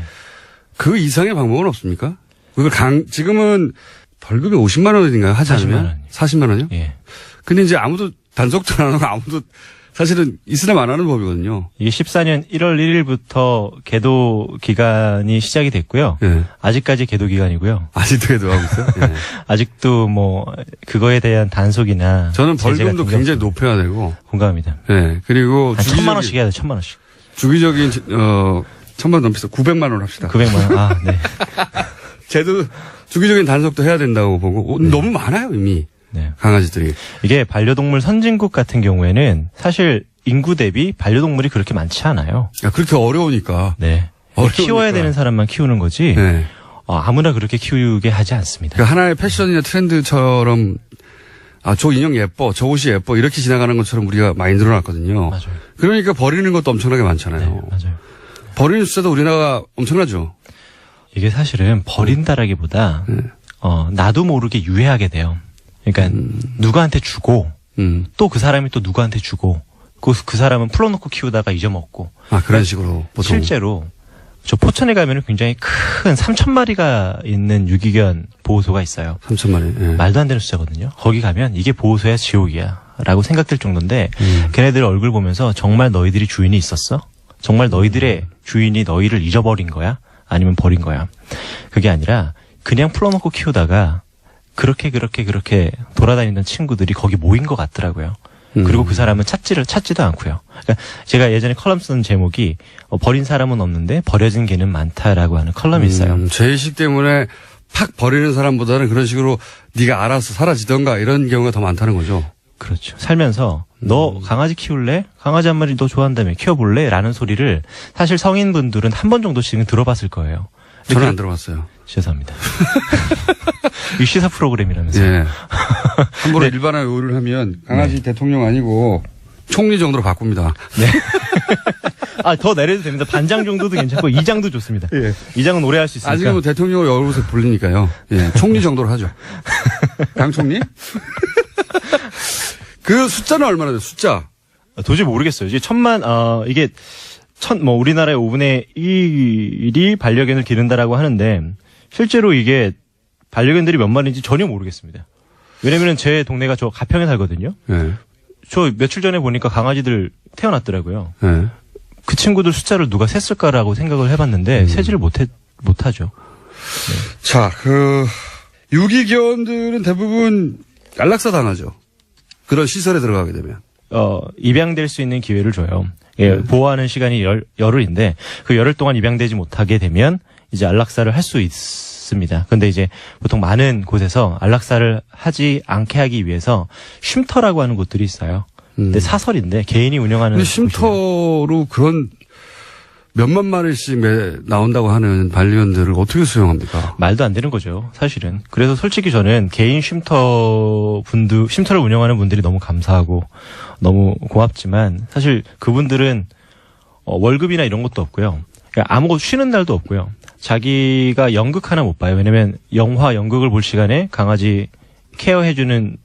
그 이상의 방법은 없습니까? 그걸 지금은 벌금이 50만 원인가요? 하지 40만 않으면? 원이요. 40만 원이요? 예. 근데 이제 아무도 단속도 안 하고 아무도 사실은 이슬람 안 하는 법이거든요. 이게 14년 1월 1일부터 계도 기간이 시작이 됐고요. 예. 아직까지 계도 기간이고요. 아직도 계도 하고 있어요? 예. 아직도 뭐 그거에 대한 단속이나 저는 제재 벌금도 같은 게 굉장히 없어요. 높여야 되고. 공감합니다. 예. 그리고 한 1,000만 원씩 해야 돼. 1,000만 원씩. 주기적인 1,000만 원 넘겠어. 900만 원 합시다. 900만 원. 아, 네. 쟤도 주기적인 단속도 해야 된다고 보고 너무 많아요 이미 네. 강아지들이. 이게 반려동물 선진국 같은 경우에는 사실 인구 대비 반려동물이 그렇게 많지 않아요. 야, 그렇게 어려우니까. 네. 어려우니까. 키워야 되는 사람만 키우는 거지. 네. 아무나 그렇게 키우게 하지 않습니다. 그러니까 하나의 패션이나 트렌드처럼 저 인형 예뻐, 저 옷이 예뻐 이렇게 지나가는 것처럼 우리가 많이 늘어났거든요. 맞아요. 그러니까 버리는 것도 엄청나게 많잖아요. 네, 맞아요. 버리는 숫자도 우리나라가 엄청나죠. 이게 사실은 버린다라기보다 나도 모르게 유해하게 돼요. 그러니까 누구한테 주고 또 그 사람이 또 누구한테 주고 그 사람은 풀어놓고 키우다가 잊어먹고. 그런 식으로 보통. 실제로 저 포천에 가면은 굉장히 큰 3,000마리가 있는 유기견 보호소가 있어요. 3,000마리. 예. 말도 안 되는 숫자거든요. 거기 가면 이게 보호소야 지옥이야 라고 생각될 정도인데 걔네들 얼굴 보면서 정말 너희들이 주인이 있었어? 정말 너희들의 주인이 너희를 잊어버린 거야? 아니면 버린 거야? 그게 아니라 그냥 풀어놓고 키우다가 그렇게 돌아다니던 친구들이 거기 모인 것 같더라고요. 그리고 그 사람은 찾지도 않고요. 그러니까 제가 예전에 컬럼 쓴 제목이 버린 사람은 없는데 버려진 개는 많다라고 하는 컬럼이 있어요. 죄의식 때문에 팍 버리는 사람보다는 그런 식으로 네가 알아서 사라지던가 이런 경우가 더 많다는 거죠. 그렇죠. 살면서 너 강아지 키울래? 강아지 한 마리 너 좋아한다며 키워볼래? 라는 소리를 사실 성인분들은 한 번 정도씩은 들어봤을 거예요. 저는 안 들어봤어요. 죄송합니다. 이 시사 프로그램이라면서요. 예. 함부로 일반화 요구를 하면 강아지 대통령 아니고 총리 정도로 바꿉니다. 네. 더 내려도 됩니다. 반장 정도도 괜찮고 2장도 좋습니다. 예. 2장은 오래 할 수 있으니까. 아직은 뭐 대통령으로 여기서 불리니까요. 예. 총리 정도로 하죠. 강 총리? 그 숫자는 얼마나 돼요? 숫자? 도저히 모르겠어요. 이제 이게 우리나라의 5분의 1이 반려견을 기른다라고 하는데 실제로 이게 반려견들이 몇 마리인지 전혀 모르겠습니다. 왜냐면은 제 동네가 저 가평에 살거든요. 예. 저 며칠 전에 보니까 강아지들 태어났더라고요. 예. 그 친구들 숫자를 누가 셌을까라고 생각을 해봤는데 세지를 못하죠. 자, 유기견들은 대부분 안락사 당하죠. 그런 시설에 들어가게 되면. 입양될 수 있는 기회를 줘요. 예, 보호하는 시간이 열흘인데 그 열흘 동안 입양되지 못하게 되면 이제 안락사를 할 수 있습니다. 근데 이제 보통 많은 곳에서 안락사를 하지 않게 하기 위해서 쉼터라고 하는 곳들이 있어요. 근데 사설인데 개인이 운영하는. 근데 쉼터로 그런 몇만 마리씩 나온다고 하는 반려견들을 어떻게 수용합니까? 말도 안 되는 거죠, 사실은. 그래서 솔직히 저는 개인 쉼터를 운영하는 분들이 너무 감사하고 너무 고맙지만 사실 그분들은 월급이나 이런 것도 없고요. 그러니까 아무것도 쉬는 날도 없고요. 자기가 연극 하나 못 봐요. 왜냐면 연극을 볼 시간에 강아지 케어해주는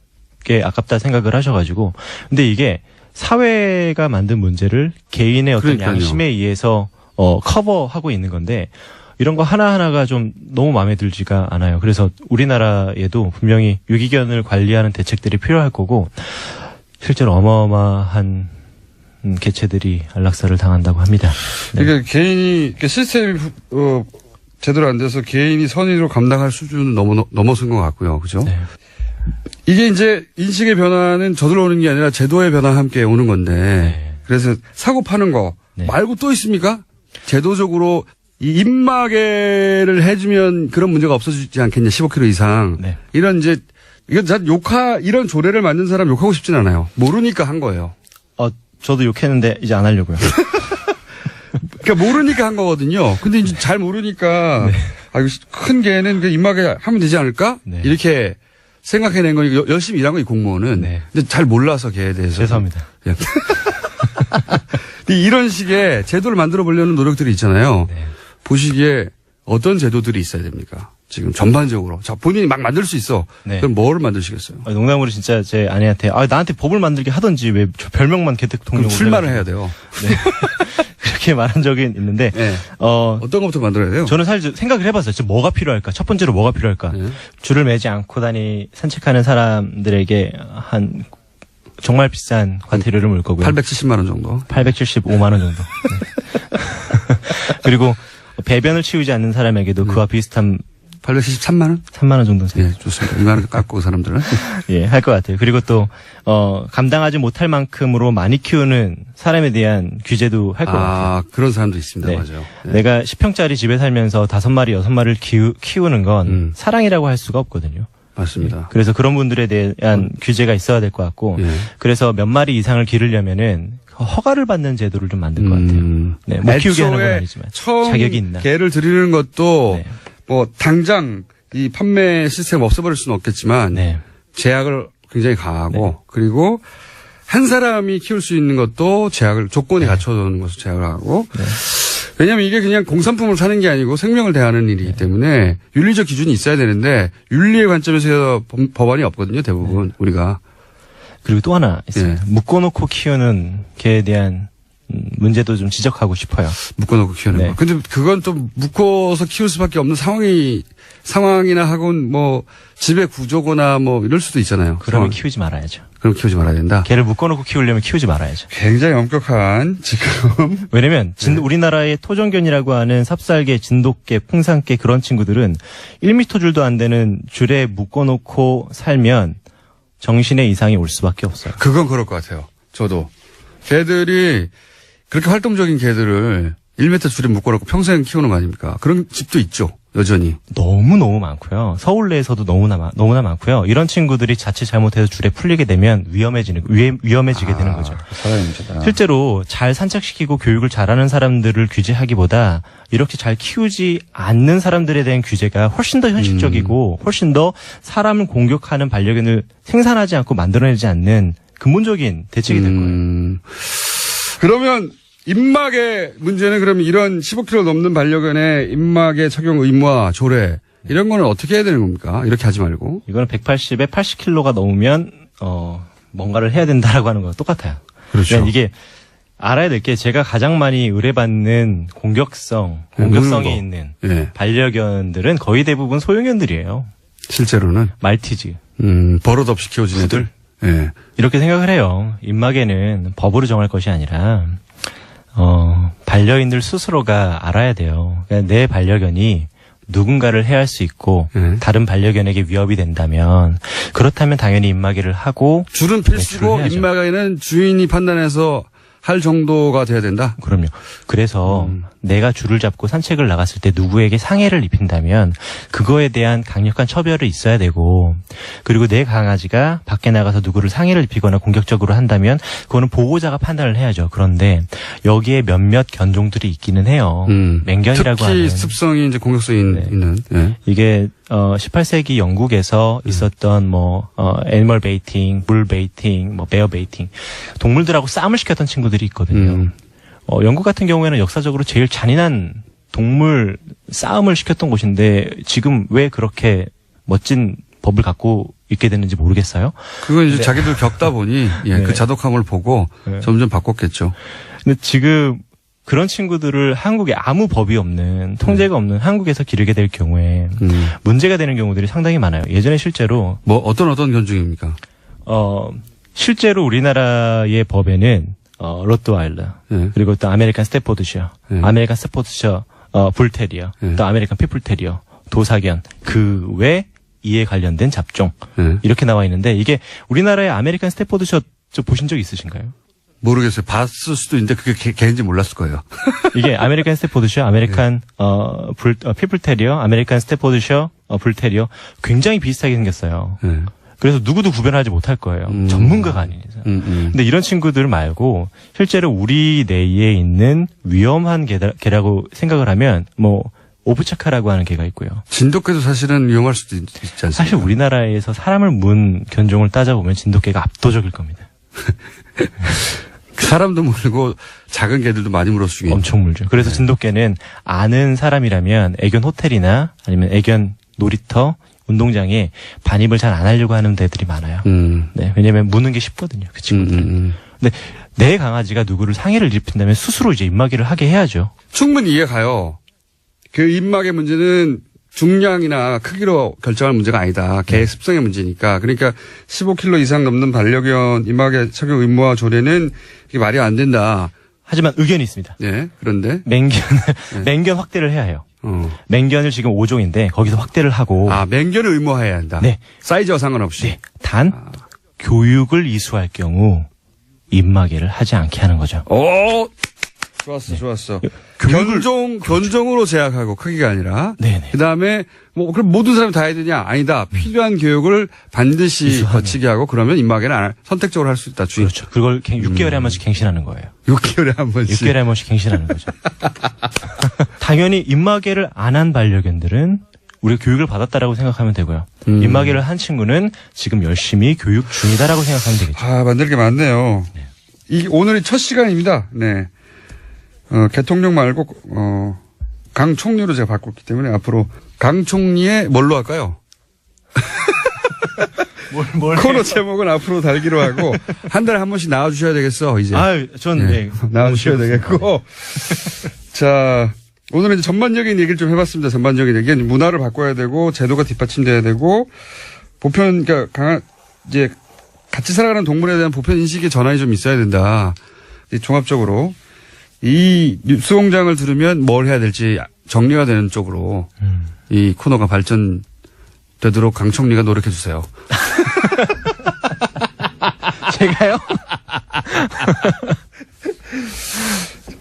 게 아깝다 생각을 하셔가지고. 근데 이게 사회가 만든 문제를 개인의 어떤 그러니까요. 양심에 의해서 커버하고 있는 건데 이런 거 하나하나가 좀 너무 마음에 들지가 않아요. 그래서 우리나라에도 분명히 유기견을 관리하는 대책들이 필요할 거고 실제로 어마어마한 개체들이 안락사를 당한다고 합니다. 네. 그러니까 개인이 시스템이 제대로 안 돼서 개인이 선의로 감당할 수준은 넘어선 것 같고요. 그죠? 네. 이게 이제 인식의 변화는 저절로 오는 게 아니라 제도의 변화와 함께 오는 건데 네. 그래서 사고 파는 거 네. 말고 또 있습니까? 제도적으로 이 입마개를 해주면 그런 문제가 없어지지 않겠냐 15kg 이상 네. 이런 이제 이건 이런 조례를 만든 사람 욕하고 싶진 않아요. 모르니까 한 거예요. 저도 욕했는데 이제 안 하려고요. 그러니까 모르니까 한 거거든요. 근데 이제 잘 모르니까 이거 큰 개는 그 입마개 하면 되지 않을까? 네. 이렇게 생각해낸 거니까 열심히 일한 거 이 공무원은. 네. 근데 잘 몰라서 개에 대해서. 죄송합니다. 예. 이런 식의 제도를 만들어 보려는 노력들이 있잖아요. 네. 보시기에 어떤 제도들이 있어야 됩니까? 지금 전반적으로. 자, 본인이 막 만들 수 있어. 네. 그럼 뭐를 만드시겠어요? 농담으로 진짜 제 아내한테 나한테 법을 만들게 하던지 왜 저 별명만 개택통령으로 그럼 출마를 해야 돼요. 네. 그렇게 말한 적이 있는데 네. 어떤 것부터 만들어야 돼요? 저는 사실 생각을 해봤어요. 진짜 뭐가 필요할까? 첫 번째로 뭐가 필요할까? 네. 줄을 매지 않고 산책하는 사람들에게 한 정말 비싼 과태료를 물 거고요. 870만 원 정도. 875만 원 정도. 네. 그리고 배변을 치우지 않는 사람에게도 그와 비슷한 873만 원? 3만 원 정도 예, 좋습니다. 2만 원 깎고 그 사람들은. 예, 할 것 같아요. 그리고 또 감당하지 못할 만큼으로 많이 키우는 사람에 대한 규제도 할 것 같아요. 그런 사람도 있습니다. 네. 맞아요. 네. 내가 10평짜리 집에 살면서 5마리, 6마리를 키우는 건 사랑이라고 할 수가 없거든요. 맞습니다. 그래서 그런 분들에 대한 규제가 있어야 될 것 같고, 예. 그래서 몇 마리 이상을 기르려면은 허가를 받는 제도를 좀 만들 것 같아요. 네, 못 키우게 하는 건 아니지만 처음 자격이 있나? 개를 들이는 것도 네. 뭐 당장 이 판매 시스템 없애버릴 수는 없겠지만 네. 제약을 굉장히 강하고 네. 그리고 한 사람이 키울 수 있는 것도 조건이 갖춰놓는 것을 제약을 하고 네. 왜냐하면 이게 그냥 공산품을 사는 게 아니고 생명을 대하는 일이기 때문에 윤리적 기준이 있어야 되는데 윤리의 관점에서 법안이 없거든요. 대부분 우리가. 그리고 또 하나 있어요. 예. 묶어놓고 키우는 개에 대한 문제도 좀 지적하고 싶어요. 묶어놓고 키우는 네. 거. 근데 그건 또 묶어서 키울 수밖에 없는 상황이나 하고는 뭐 집의 구조거나 뭐 이럴 수도 있잖아요. 그러면 키우지 말아야죠. 그럼 키우지 말아야 된다. 개를 묶어놓고 키우려면 키우지 말아야죠. 굉장히 엄격한 지금. 왜냐면 우리나라의 토종견이라고 하는 삽살개, 진돗개, 풍산개 그런 친구들은 1m 줄도 안 되는 줄에 묶어놓고 살면 정신의 이상이 올 수밖에 없어요. 그건 그럴 것 같아요. 저도. 개들이 그렇게 활동적인 개들을 1m 줄에 묶어놓고 평생 키우는 거 아닙니까? 그런 집도 있죠. 여전히. 너무너무 많고요. 서울 내에서도 너무나 많고요. 이런 친구들이 자칫 잘못해서 줄에 풀리게 되면 위험해지게 되는 거죠. 사람의 문제다. 실제로 잘 산책시키고 교육을 잘하는 사람들을 규제하기보다 이렇게 잘 키우지 않는 사람들에 대한 규제가 훨씬 더 현실적이고 훨씬 더 사람을 공격하는 반려견을 생산하지 않고 만들어내지 않는 근본적인 대책이 될 거예요. 그러면 입마개 문제는 그러면 이런 15kg 넘는 반려견의 입마개 착용 의무화 조례 이런 거는 어떻게 해야 되는 겁니까? 이렇게 하지 말고. 이거는 180에 80kg가 넘으면 뭔가를 해야 된다라고 하는 거랑 똑같아요. 그렇죠. 그러니까 이게 알아야 될 게 제가 가장 많이 의뢰받는 공격성이 있는 예. 반려견들은 거의 대부분 소형견들이에요. 실제로는 말티즈. 버릇없이 키워진 애들. 예. 이렇게 생각을 해요. 입마개는 법으로 정할 것이 아니라 반려인들 스스로가 알아야 돼요. 그러니까 내 반려견이 누군가를 해할 수 있고 다른 반려견에게 위협이 된다면 그렇다면 당연히 입마개를 하고 줄은 필수고 해야죠. 입마개는 주인이 판단해서 할 정도가 돼야 된다. 그럼요. 그래서 내가 줄을 잡고 산책을 나갔을 때 누구에게 상해를 입힌다면 그거에 대한 강력한 처벌이 있어야 되고 그리고 내 강아지가 밖에 나가서 누구를 상해를 입히거나 공격적으로 한다면 그거는 보호자가 판단을 해야죠. 그런데 여기에 몇몇 견종들이 있기는 해요. 맹견이라고 특히 하는. 습성이 이제 공격성이 있는. 예. 이게 18세기 영국에서 있었던 애니멀 베이팅, 물 베이팅, 베어 베이팅 동물들하고 싸움을 시켰던 친구들이 있거든요. 영국 같은 경우에는 역사적으로 제일 잔인한 동물 싸움을 시켰던 곳인데 지금 왜 그렇게 멋진 법을 갖고 있게 됐는지 모르겠어요. 그건 이제 자기들 겪다 보니 그 자독함을 보고 점점 바꿨겠죠. 근데 지금 그런 친구들을 한국에 아무 법이 없는 통제가 없는 한국에서 기르게 될 경우에 문제가 되는 경우들이 상당히 많아요. 예전에 실제로 어떤 견종입니까? 실제로 우리나라의 법에는 로트와일러 그리고 또 아메리칸 스태포드셔, 아메리칸 스태포드셔 불테리어, 또 아메리칸 피플테리어, 도사견, 그 외 이에 관련된 잡종 이렇게 나와 있는데 이게 우리나라의 아메리칸 스태포드셔 보신 적 있으신가요? 모르겠어요. 봤을 수도 있는데 그게 개인지 몰랐을 거예요. 이게 아메리칸 스태포드셔, 아메리칸 피플테리어, 아메리칸 스태포드셔, 불테리어 굉장히 비슷하게 생겼어요. 그래서 누구도 구별하지 못할 거예요. 전문가가 아닌 이상. 근데 이런 친구들 말고 실제로 우리 내에 있는 위험한 개라고 생각을 하면 뭐 오브차카라고 하는 개가 있고요. 진돗개도 사실은 위험할 수도 있지 않습니까? 사실 우리나라에서 사람을 문 견종을 따져보면 진돗개가 압도적일 겁니다. 사람도 물고 작은 개들도 많이 물어서 죽이죠. 엄청 물죠. 그래서 진돗개는 아는 사람이라면 애견 호텔이나 아니면 애견 놀이터, 운동장에 반입을 잘 안 하려고 하는 데들이 많아요. 네, 왜냐면 무는 게 쉽거든요. 그 친구들은. 근데 내 강아지가 누구를 상해를 입힌다면 스스로 이제 입마개를 하게 해야죠. 충분히 이해가요. 그 입마개 문제는 중량이나 크기로 결정할 문제가 아니다. 개 습성의 문제니까. 그러니까 15kg 이상 넘는 반려견 입마개 착용 의무화 조례는 이게 말이 안 된다. 하지만 의견이 있습니다. 네, 그런데 맹견 확대를 해야 해요. 맹견을 지금 5종인데 거기서 확대를 하고. 아, 맹견을 의무화해야 한다. 네. 사이즈와 상관없이. 네. 단 교육을 이수할 경우 입마개를 하지 않게 하는 거죠. 오, 좋았어, 좋았어. 견종으로 제약하고 크기가 아니라. 네네. 그 다음에 뭐 그럼 모든 사람이 다 해야 되냐? 아니다. 필요한 교육을 반드시 거치게 하고 그러면 입마개는 선택적으로 할 수 있다. 주의. 그렇죠. 그걸 6개월에 한 번씩 갱신하는 거예요. 6개월에 한 번씩. 6개월에 한 번씩 갱신하는 거죠. 당연히 입마개를 안 한 반려견들은 우리가 교육을 받았다라고 생각하면 되고요. 입마개를 한 친구는 지금 열심히 교육 중이다라고 생각하면 되겠죠. 아, 만들 게 많네요. 네. 오늘이 첫 시간입니다. 네. 개통령 말고, 강 총리로 제가 바꿨기 때문에 앞으로 강 총리의 뭘로 할까요? 뭘 코너 제목은 앞으로 달기로 하고, 한 달에 한 번씩 나와주셔야 되겠어, 이제. 전, 네. 나와주셔야 되겠고. 자, 오늘은 이제 전반적인 얘기를 좀 해봤습니다. 전반적인 얘기. 문화를 바꿔야 되고, 제도가 뒷받침돼야 되고, 그러니까 이제 같이 살아가는 동물에 대한 보편 인식의 전환이 좀 있어야 된다. 종합적으로. 이 뉴스공장을 들으면 뭘 해야 될지 정리가 되는 쪽으로 이 코너가 발전되도록 강 총리가 노력해 주세요. 제가요?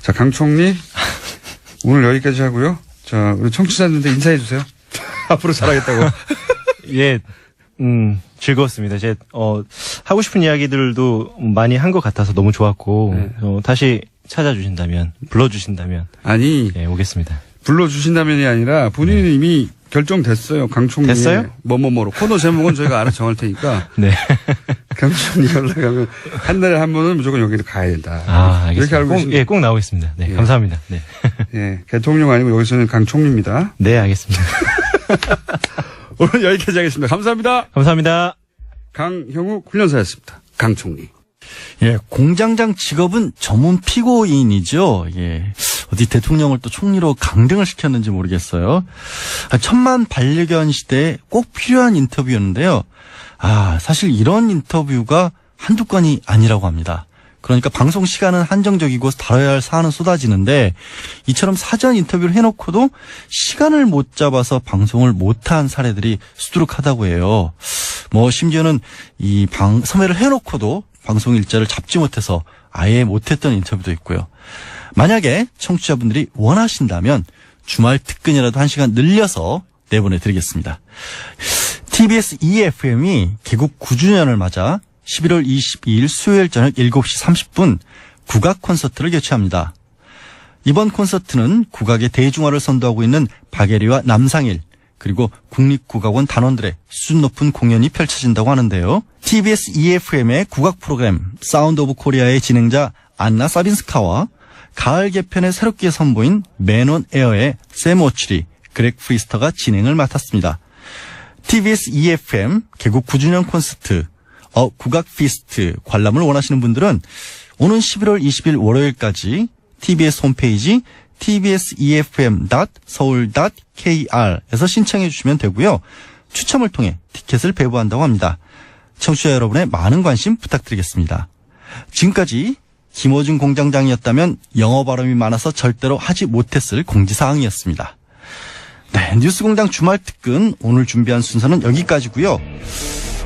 자, 강 총리 오늘 여기까지 하고요. 자, 우리 청취자들한테 인사해 주세요. 앞으로 잘하겠다고. 예. 즐거웠습니다. 하고 싶은 이야기들도 많이 한 것 같아서 너무 좋았고, 네. 다시 찾아주신다면, 불러주신다면. 아니. 네, 오겠습니다. 불러주신다면이 아니라 본인은 이미 결정됐어요. 강 총리. 됐어요? 뭐뭐뭐로. 코너 제목은 저희가 알아서 정할 테니까. 네. 강 총리 연락하면 한 달에 한 번은 무조건 여기를 가야 된다. 아, 알겠습니다. 이렇게 알고 계십니다. 꼭 나오겠습니다. 네, 예. 감사합니다. 네. 예, 대통령 아니고 여기서는 강 총리입니다. 네, 알겠습니다. 오늘 여기까지 하겠습니다. 감사합니다. 감사합니다. 강형욱 훈련사였습니다. 강 총리. 예, 공장장 직업은 전문 피고인이죠. 예. 어디 대통령을 또 총리로 강등을 시켰는지 모르겠어요. 1000만 반려견 시대에 꼭 필요한 인터뷰였는데요. 사실 이런 인터뷰가 한두 건이 아니라고 합니다. 그러니까 방송 시간은 한정적이고 다뤄야 할 사안은 쏟아지는데 이처럼 사전 인터뷰를 해놓고도 시간을 못 잡아서 방송을 못한 사례들이 수두룩하다고 해요. 심지어는 섭외를 해놓고도 방송 일자를 잡지 못해서 아예 못했던 인터뷰도 있고요. 만약에 청취자분들이 원하신다면 주말 특근이라도 1시간 늘려서 내보내드리겠습니다. TBS EFM이 개국 9주년을 맞아 11월 22일 수요일 저녁 7시 30분 국악 콘서트를 개최합니다. 이번 콘서트는 국악의 대중화를 선도하고 있는 박예리와 남상일 그리고 국립국악원 단원들의 수준 높은 공연이 펼쳐진다고 하는데요. TBS EFM의 국악 프로그램 사운드 오브 코리아의 진행자 안나 사빈스카와 가을 개편에 새롭게 선보인 맨 온 에어의 샘 오치리, 그렉 프리스터가 진행을 맡았습니다. TBS EFM 개국 9주년 콘서트 국악 피스트 관람을 원하시는 분들은 오는 11월 20일 월요일까지 TBS 홈페이지 tbsefm.seoul.kr에서 신청해 주시면 되고요. 추첨을 통해 티켓을 배부한다고 합니다. 청취자 여러분의 많은 관심 부탁드리겠습니다. 지금까지 김어준 공장장이었다면 영어 발음이 많아서 절대로 하지 못했을 공지사항이었습니다. 네, 뉴스공장 주말 특근 오늘 준비한 순서는 여기까지고요.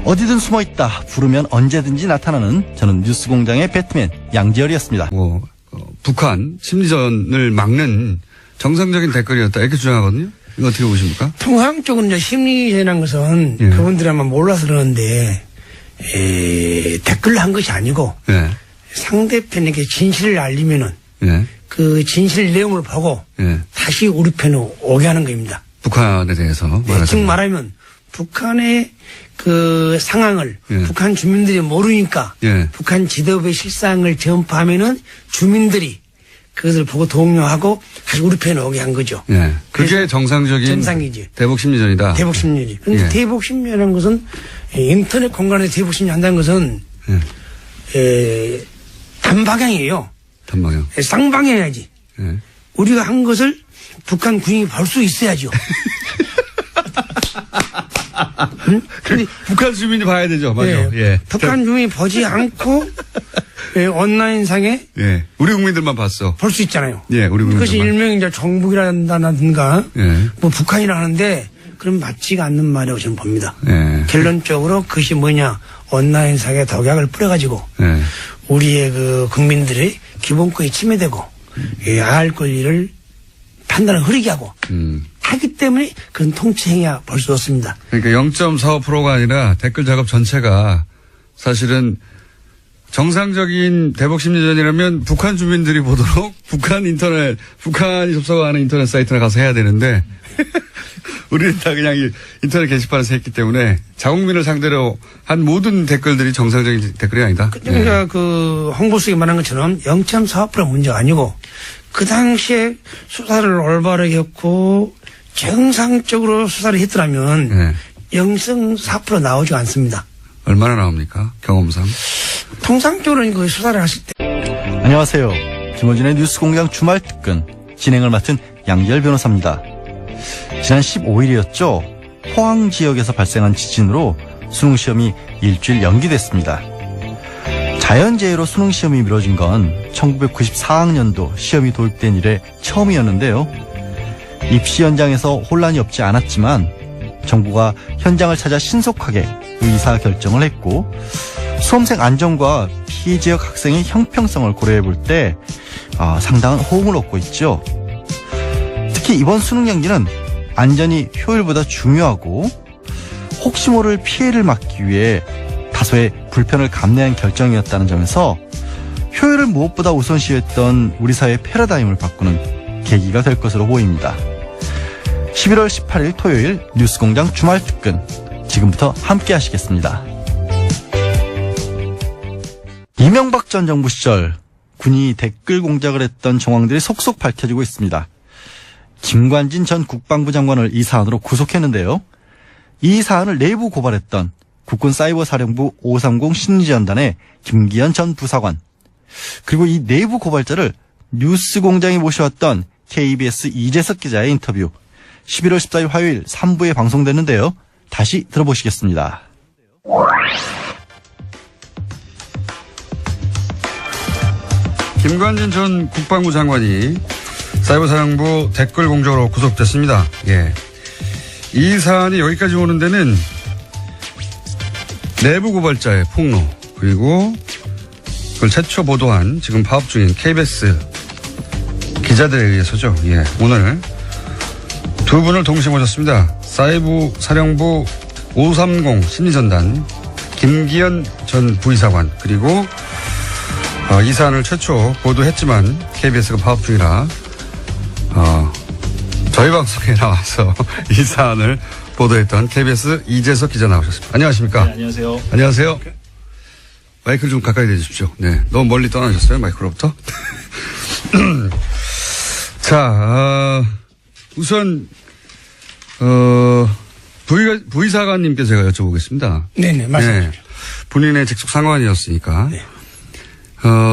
어디든 숨어있다 부르면 언제든지 나타나는 저는 뉴스공장의 배트맨 양지열이었습니다. 북한 심리전을 막는 정상적인 댓글이었다 이렇게 주장하거든요. 이거 어떻게 보십니까? 통상적으로 이제 심리전이라는 것은 그분들이 아마 몰라서 그러는데 댓글로 한 것이 아니고 상대편에게 진실을 알리면은 그 진실 내용을 보고 다시 우리 편으로 오게 하는 겁니다. 북한에 대해서 즉 말하면 북한의 그 상황을 북한 주민들이 모르니까 북한 지도부의 실상을 전파하면은 주민들이 그것을 보고 동요하고 다시 우리 편에 오게 한 거죠. 그게 정상적인 대북 심리전이다. 대북 심리전. 그런데 대북 심리라는 것은 인터넷 공간에서 대북 심리 한다는 것은 단방향이에요. 단방향. 쌍방향이야지. 우리가 한 것을 북한 군인이 볼 수 있어야죠. 응? 근데 북한 주민이 봐야 되죠. 맞아요. 북한 주민이 보지 않고 온라인상에 우리 국민들만 봤어. 볼 수 있잖아요. 우리 국민들만. 그것이 일명 이제 정북이라든가 뭐 북한이라 하는데 그럼 맞지가 않는 말이라고 저는 봅니다. 결론적으로 그것이 뭐냐 온라인상에 독약을 뿌려가지고 우리의 그 국민들의 기본권이 침해되고 알 권리를 판단을 흐리게 하고 하기 때문에 그런 통치 행위야 볼 수 없습니다. 그러니까 0.45%가 아니라 댓글 작업 전체가 사실은 정상적인 대북 심리전이라면 북한 주민들이 보도록 북한이 접속하는 인터넷 사이트나 가서 해야 되는데 우리는 다 그냥 인터넷 게시판에서 했기 때문에 자국민을 상대로 한 모든 댓글들이 정상적인 댓글이 아니다. 그러니까 그 홍보수석이 말한 것처럼 0.45% 문제가 아니고 그 당시에 수사를 올바르게 했고 정상적으로 수사를 했더라면 0.4% 나오지 않습니다. 얼마나 나옵니까? 경험상? 통상적으로는 그 수사를 하실 때. 안녕하세요. 김어준의 뉴스공장 주말 특근 진행을 맡은 양지열 변호사입니다. 지난 15일이었죠. 포항 지역에서 발생한 지진으로 수능시험이 일주일 연기됐습니다. 자연재해로 수능시험이 미뤄진 건 1994학년도 시험이 도입된 이래 처음이었는데요. 입시 현장에서 혼란이 없지 않았지만 정부가 현장을 찾아 신속하게 의사 결정을 했고 수험생 안전과 피해 지역 학생의 형평성을 고려해 볼 때 상당한 호응을 얻고 있죠. 특히 이번 수능 연기는 안전이 효율보다 중요하고 혹시 모를 피해를 막기 위해 다소의 불편을 감내한 결정이었다는 점에서 효율을 무엇보다 우선시했던 우리 사회의 패러다임을 바꾸는 계기가 될 것으로 보입니다. 11월 18일 토요일 뉴스공장 주말 특근 지금부터 함께 하시겠습니다. 이명박 전 정부 시절 군이 댓글 공작을 했던 정황들이 속속 밝혀지고 있습니다. 김관진 전 국방부 장관을 이 사안으로 구속했는데요. 이 사안을 내부 고발했던 국군사이버사령부 530 심리전단의 김기현 전 부사관 그리고 이 내부 고발자를 뉴스공장이 모셔왔던 KBS 이재석 기자의 인터뷰 11월 14일 화요일 3부에 방송됐는데요. 다시 들어보시겠습니다. 김관진 전 국방부 장관이 사이버사령부 댓글 공작으로 구속됐습니다. 이 사안이 여기까지 오는 데는 내부 고발자의 폭로 그리고 그걸 최초 보도한 지금 파업 중인 KBS 기자들에 의해서죠. 오늘 두 분을 동시에 모셨습니다. 사이버사령부 530 심리전단 김기현 전 부의사관 그리고 이 사안을 최초 보도했지만 KBS가 파업 중이라 저희 방송에 나와서 이 사안을 보도했던 KBS 이재석 기자 나오셨습니다. 안녕하십니까? 네, 안녕하세요. 안녕하세요. 마이크를 좀 가까이 대주십시오. 너무 멀리 떠나셨어요, 마이크로부터. 자, 우선, 부의사관님께 제가 여쭤보겠습니다. 네네, 말씀하십시오. 본인의 직속 상관이었으니까.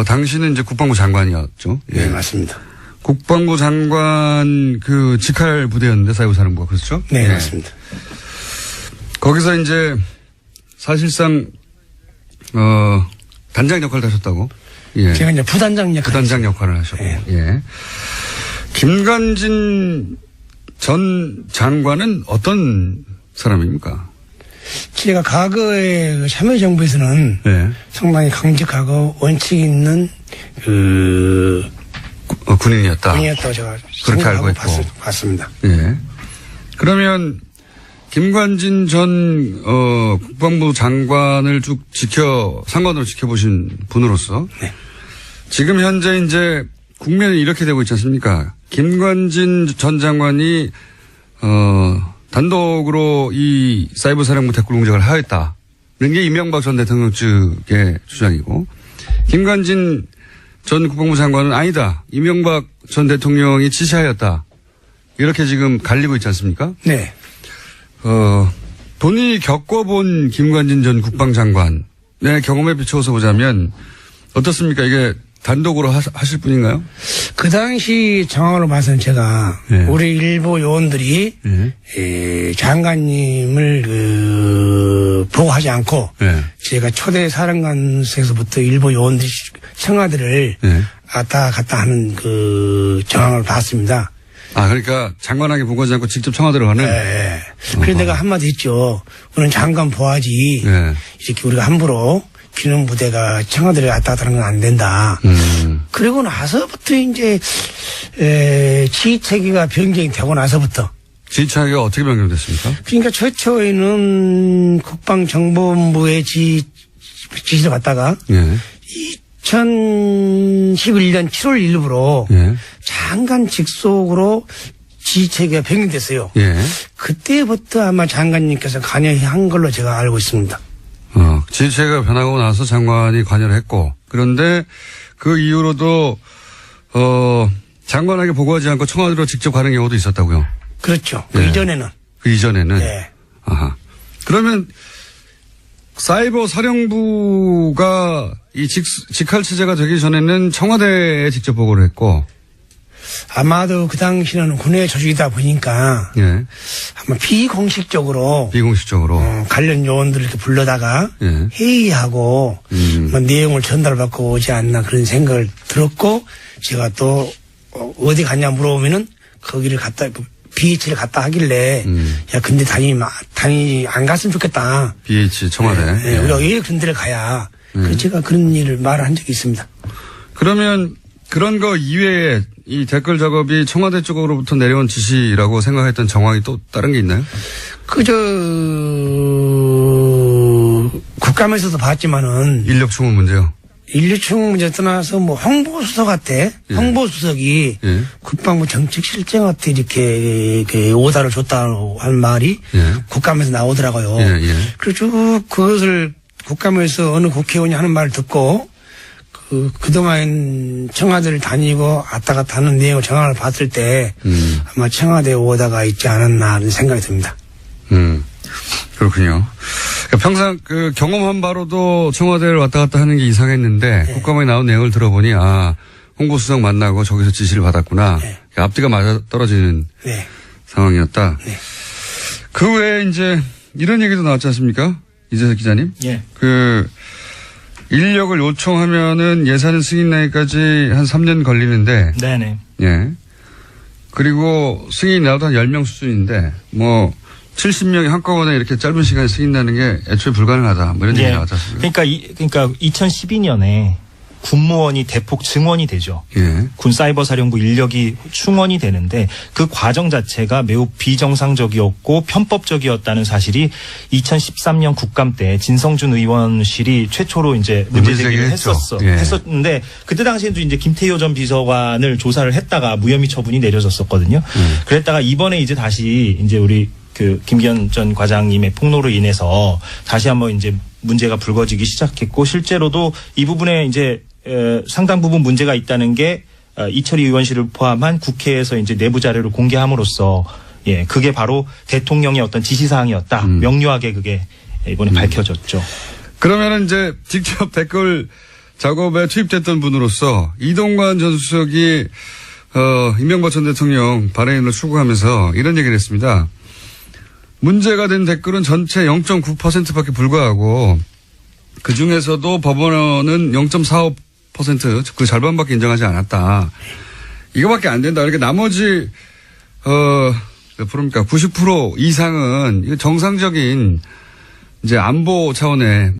당시는 이제 국방부 장관이었죠. 네, 맞습니다. 국방부 장관 그 직할 부대였는데 사이버사령부가 그렇죠? 네, 맞습니다. 거기서 이제 사실상 단장 역할을 하셨다고? 예. 제가 이제 부단장 역할을 하셨고. 예. 예. 김관진 전 장관은 어떤 사람입니까? 제가 과거에 그 참여정부에서는 예. 상당히 강직하고 원칙 있는 군인이었다. 군인이었다고 제가 그렇게 알고 있고. 봤습니다. 예. 그러면 김관진 전 국방부 장관을 쭉 상관으로 지켜보신 분으로서 네. 지금 현재 이제 국면이 이렇게 되고 있지 않습니까? 김관진 전 장관이 단독으로 이 사이버 사령부 댓글 공작을 하였다는 게 이명박 전 대통령 측의 주장이고, 김관진 전 국방부 장관은 아니다, 이명박 전 대통령이 지시하였다, 이렇게 지금 갈리고 있지 않습니까? 네. 본인이 겪어본 김관진 전 국방장관의 경험에 비추어서 보자면 어떻습니까? 이게 단독으로 하실 분인가요? 그 당시 정황으로 봐서는 제가 네. 우리 일부 요원들이 장관님을 보고하지 않고 제가 초대 사령관에서부터 일부 요원들이 청와대를 왔다 갔다 하는 그 정황을 봤습니다. 아, 그러니까 장관에게 보고하지 않고 직접 청와대로 가는? 네. 그래서 내가 한마디 했죠. 우리는 장관 보아지. 이렇게 우리가 함부로 기능부대가 청와대를 왔다 갔다 하는 건 안 된다. 그리고 나서부터 이제, 지휘체계가 변경이 되고 나서부터. 지휘체계가 어떻게 변경됐습니까? 그러니까 최초에는 국방정보본부의 지시를 받다가 2011년 7월 1일부로 장관 직속으로 지휘체계가 변경됐어요. 그때부터 아마 장관님께서 관여한 걸로 제가 알고 있습니다. 지휘체계가 변하고 나서 장관이 관여를 했고, 그런데 그 이후로도 장관에게 보고하지 않고 청와대로 직접 가는 경우도 있었다고요? 그렇죠. 그 이전에는. 그 이전에는? 네. 아하. 그러면 사이버 사령부가 이 직할 체제가 되기 전에는 청와대에 직접 보고를 했고, 아마도 그 당시는 군의 조직이다 보니까 아마 비공식적으로 관련 요원들을 이렇게 불러다가 회의하고 뭐 내용을 전달받고 오지 않나 그런 생각을 들었고, 제가 또 어디 갔냐 물어보면은 거기를 갔다 BH를 갔다 하길래 야 근데 다니 안 갔으면 좋겠다. BH 청와대. 우리가 왜 그런 데를 가야. 그래서 제가 그런 일을 말을 한 적이 있습니다. 그러면 그런 거 이외에 이 댓글 작업이 청와대 쪽으로부터 내려온 지시라고 생각했던 정황이 또 다른 게 있나요? 국감에서도 봤지만은. 인력충원 문제요? 인력충원 문제 떠나서 뭐 홍보수석한테, 홍보수석이 국방부 정책실장한테 이렇게 오다를 줬다고 한 말이 국감에서 나오더라고요. 그래서 그것을 국감에서 어느 국회의원이 하는 말을 듣고 그동안 청와대를 다니고 왔다 갔다 하는 내용을 정황을 봤을 때 아마 청와대 오다가 있지 않았나 하는 생각이 듭니다. 그렇군요. 그러니까 평상 경험한 바로도 청와대를 왔다 갔다 하는 게 이상했는데 국감에 나온 내용을 들어보니 홍보수석 만나고 저기서 지시를 받았구나. 앞뒤가 맞아 떨어지는 상황이었다. 그 외에 이제 이런 얘기도 나왔지 않습니까? 이재석 기자님? 인력을 요청하면은 예산 승인 나기까지 한 3년 걸리는데. 네네. 그리고 승인이 나도 한 10명 수준인데, 70명이 한꺼번에 이렇게 짧은 시간에 승인 나는 게 애초에 불가능하다. 뭐 이런 얘기 나왔지 않습니까? 그러니까 2012년에 군무원이 대폭 증원이 되죠. 군 사이버 사령부 인력이 충원이 되는데 그 과정 자체가 매우 비정상적이었고 편법적이었다는 사실이 2013년 국감 때 진성준 의원실이 최초로 이제 문제 제기를 했었는데 그때 당시에도 이제 김태효 전 비서관을 조사를 했다가 무혐의 처분이 내려졌었거든요. 그랬다가 이번에 이제 다시 이제 우리 김기현 전 과장님의 폭로로 인해서 다시 한번 이제 문제가 불거지기 시작했고, 실제로도 이 부분에 이제 상당 부분 문제가 있다는 게 이철희 의원실을 포함한 국회에서 이제 내부 자료를 공개함으로써 그게 바로 대통령의 어떤 지시사항이었다. 명료하게 그게 이번에 밝혀졌죠. 그러면은 이제 직접 댓글 작업에 투입됐던 분으로서 이동관 전 수석이 이명박 전 대통령 발행인을 추구하면서 이런 얘기를 했습니다. 문제가 된 댓글은 전체 0.9%밖에 불과하고 그중에서도 법원은 그 절반밖에 인정하지 않았다. 이거밖에 안 된다. 그러니까 나머지 몇 프로입니까? 90% 이상은 정상적인 이제 안보 차원의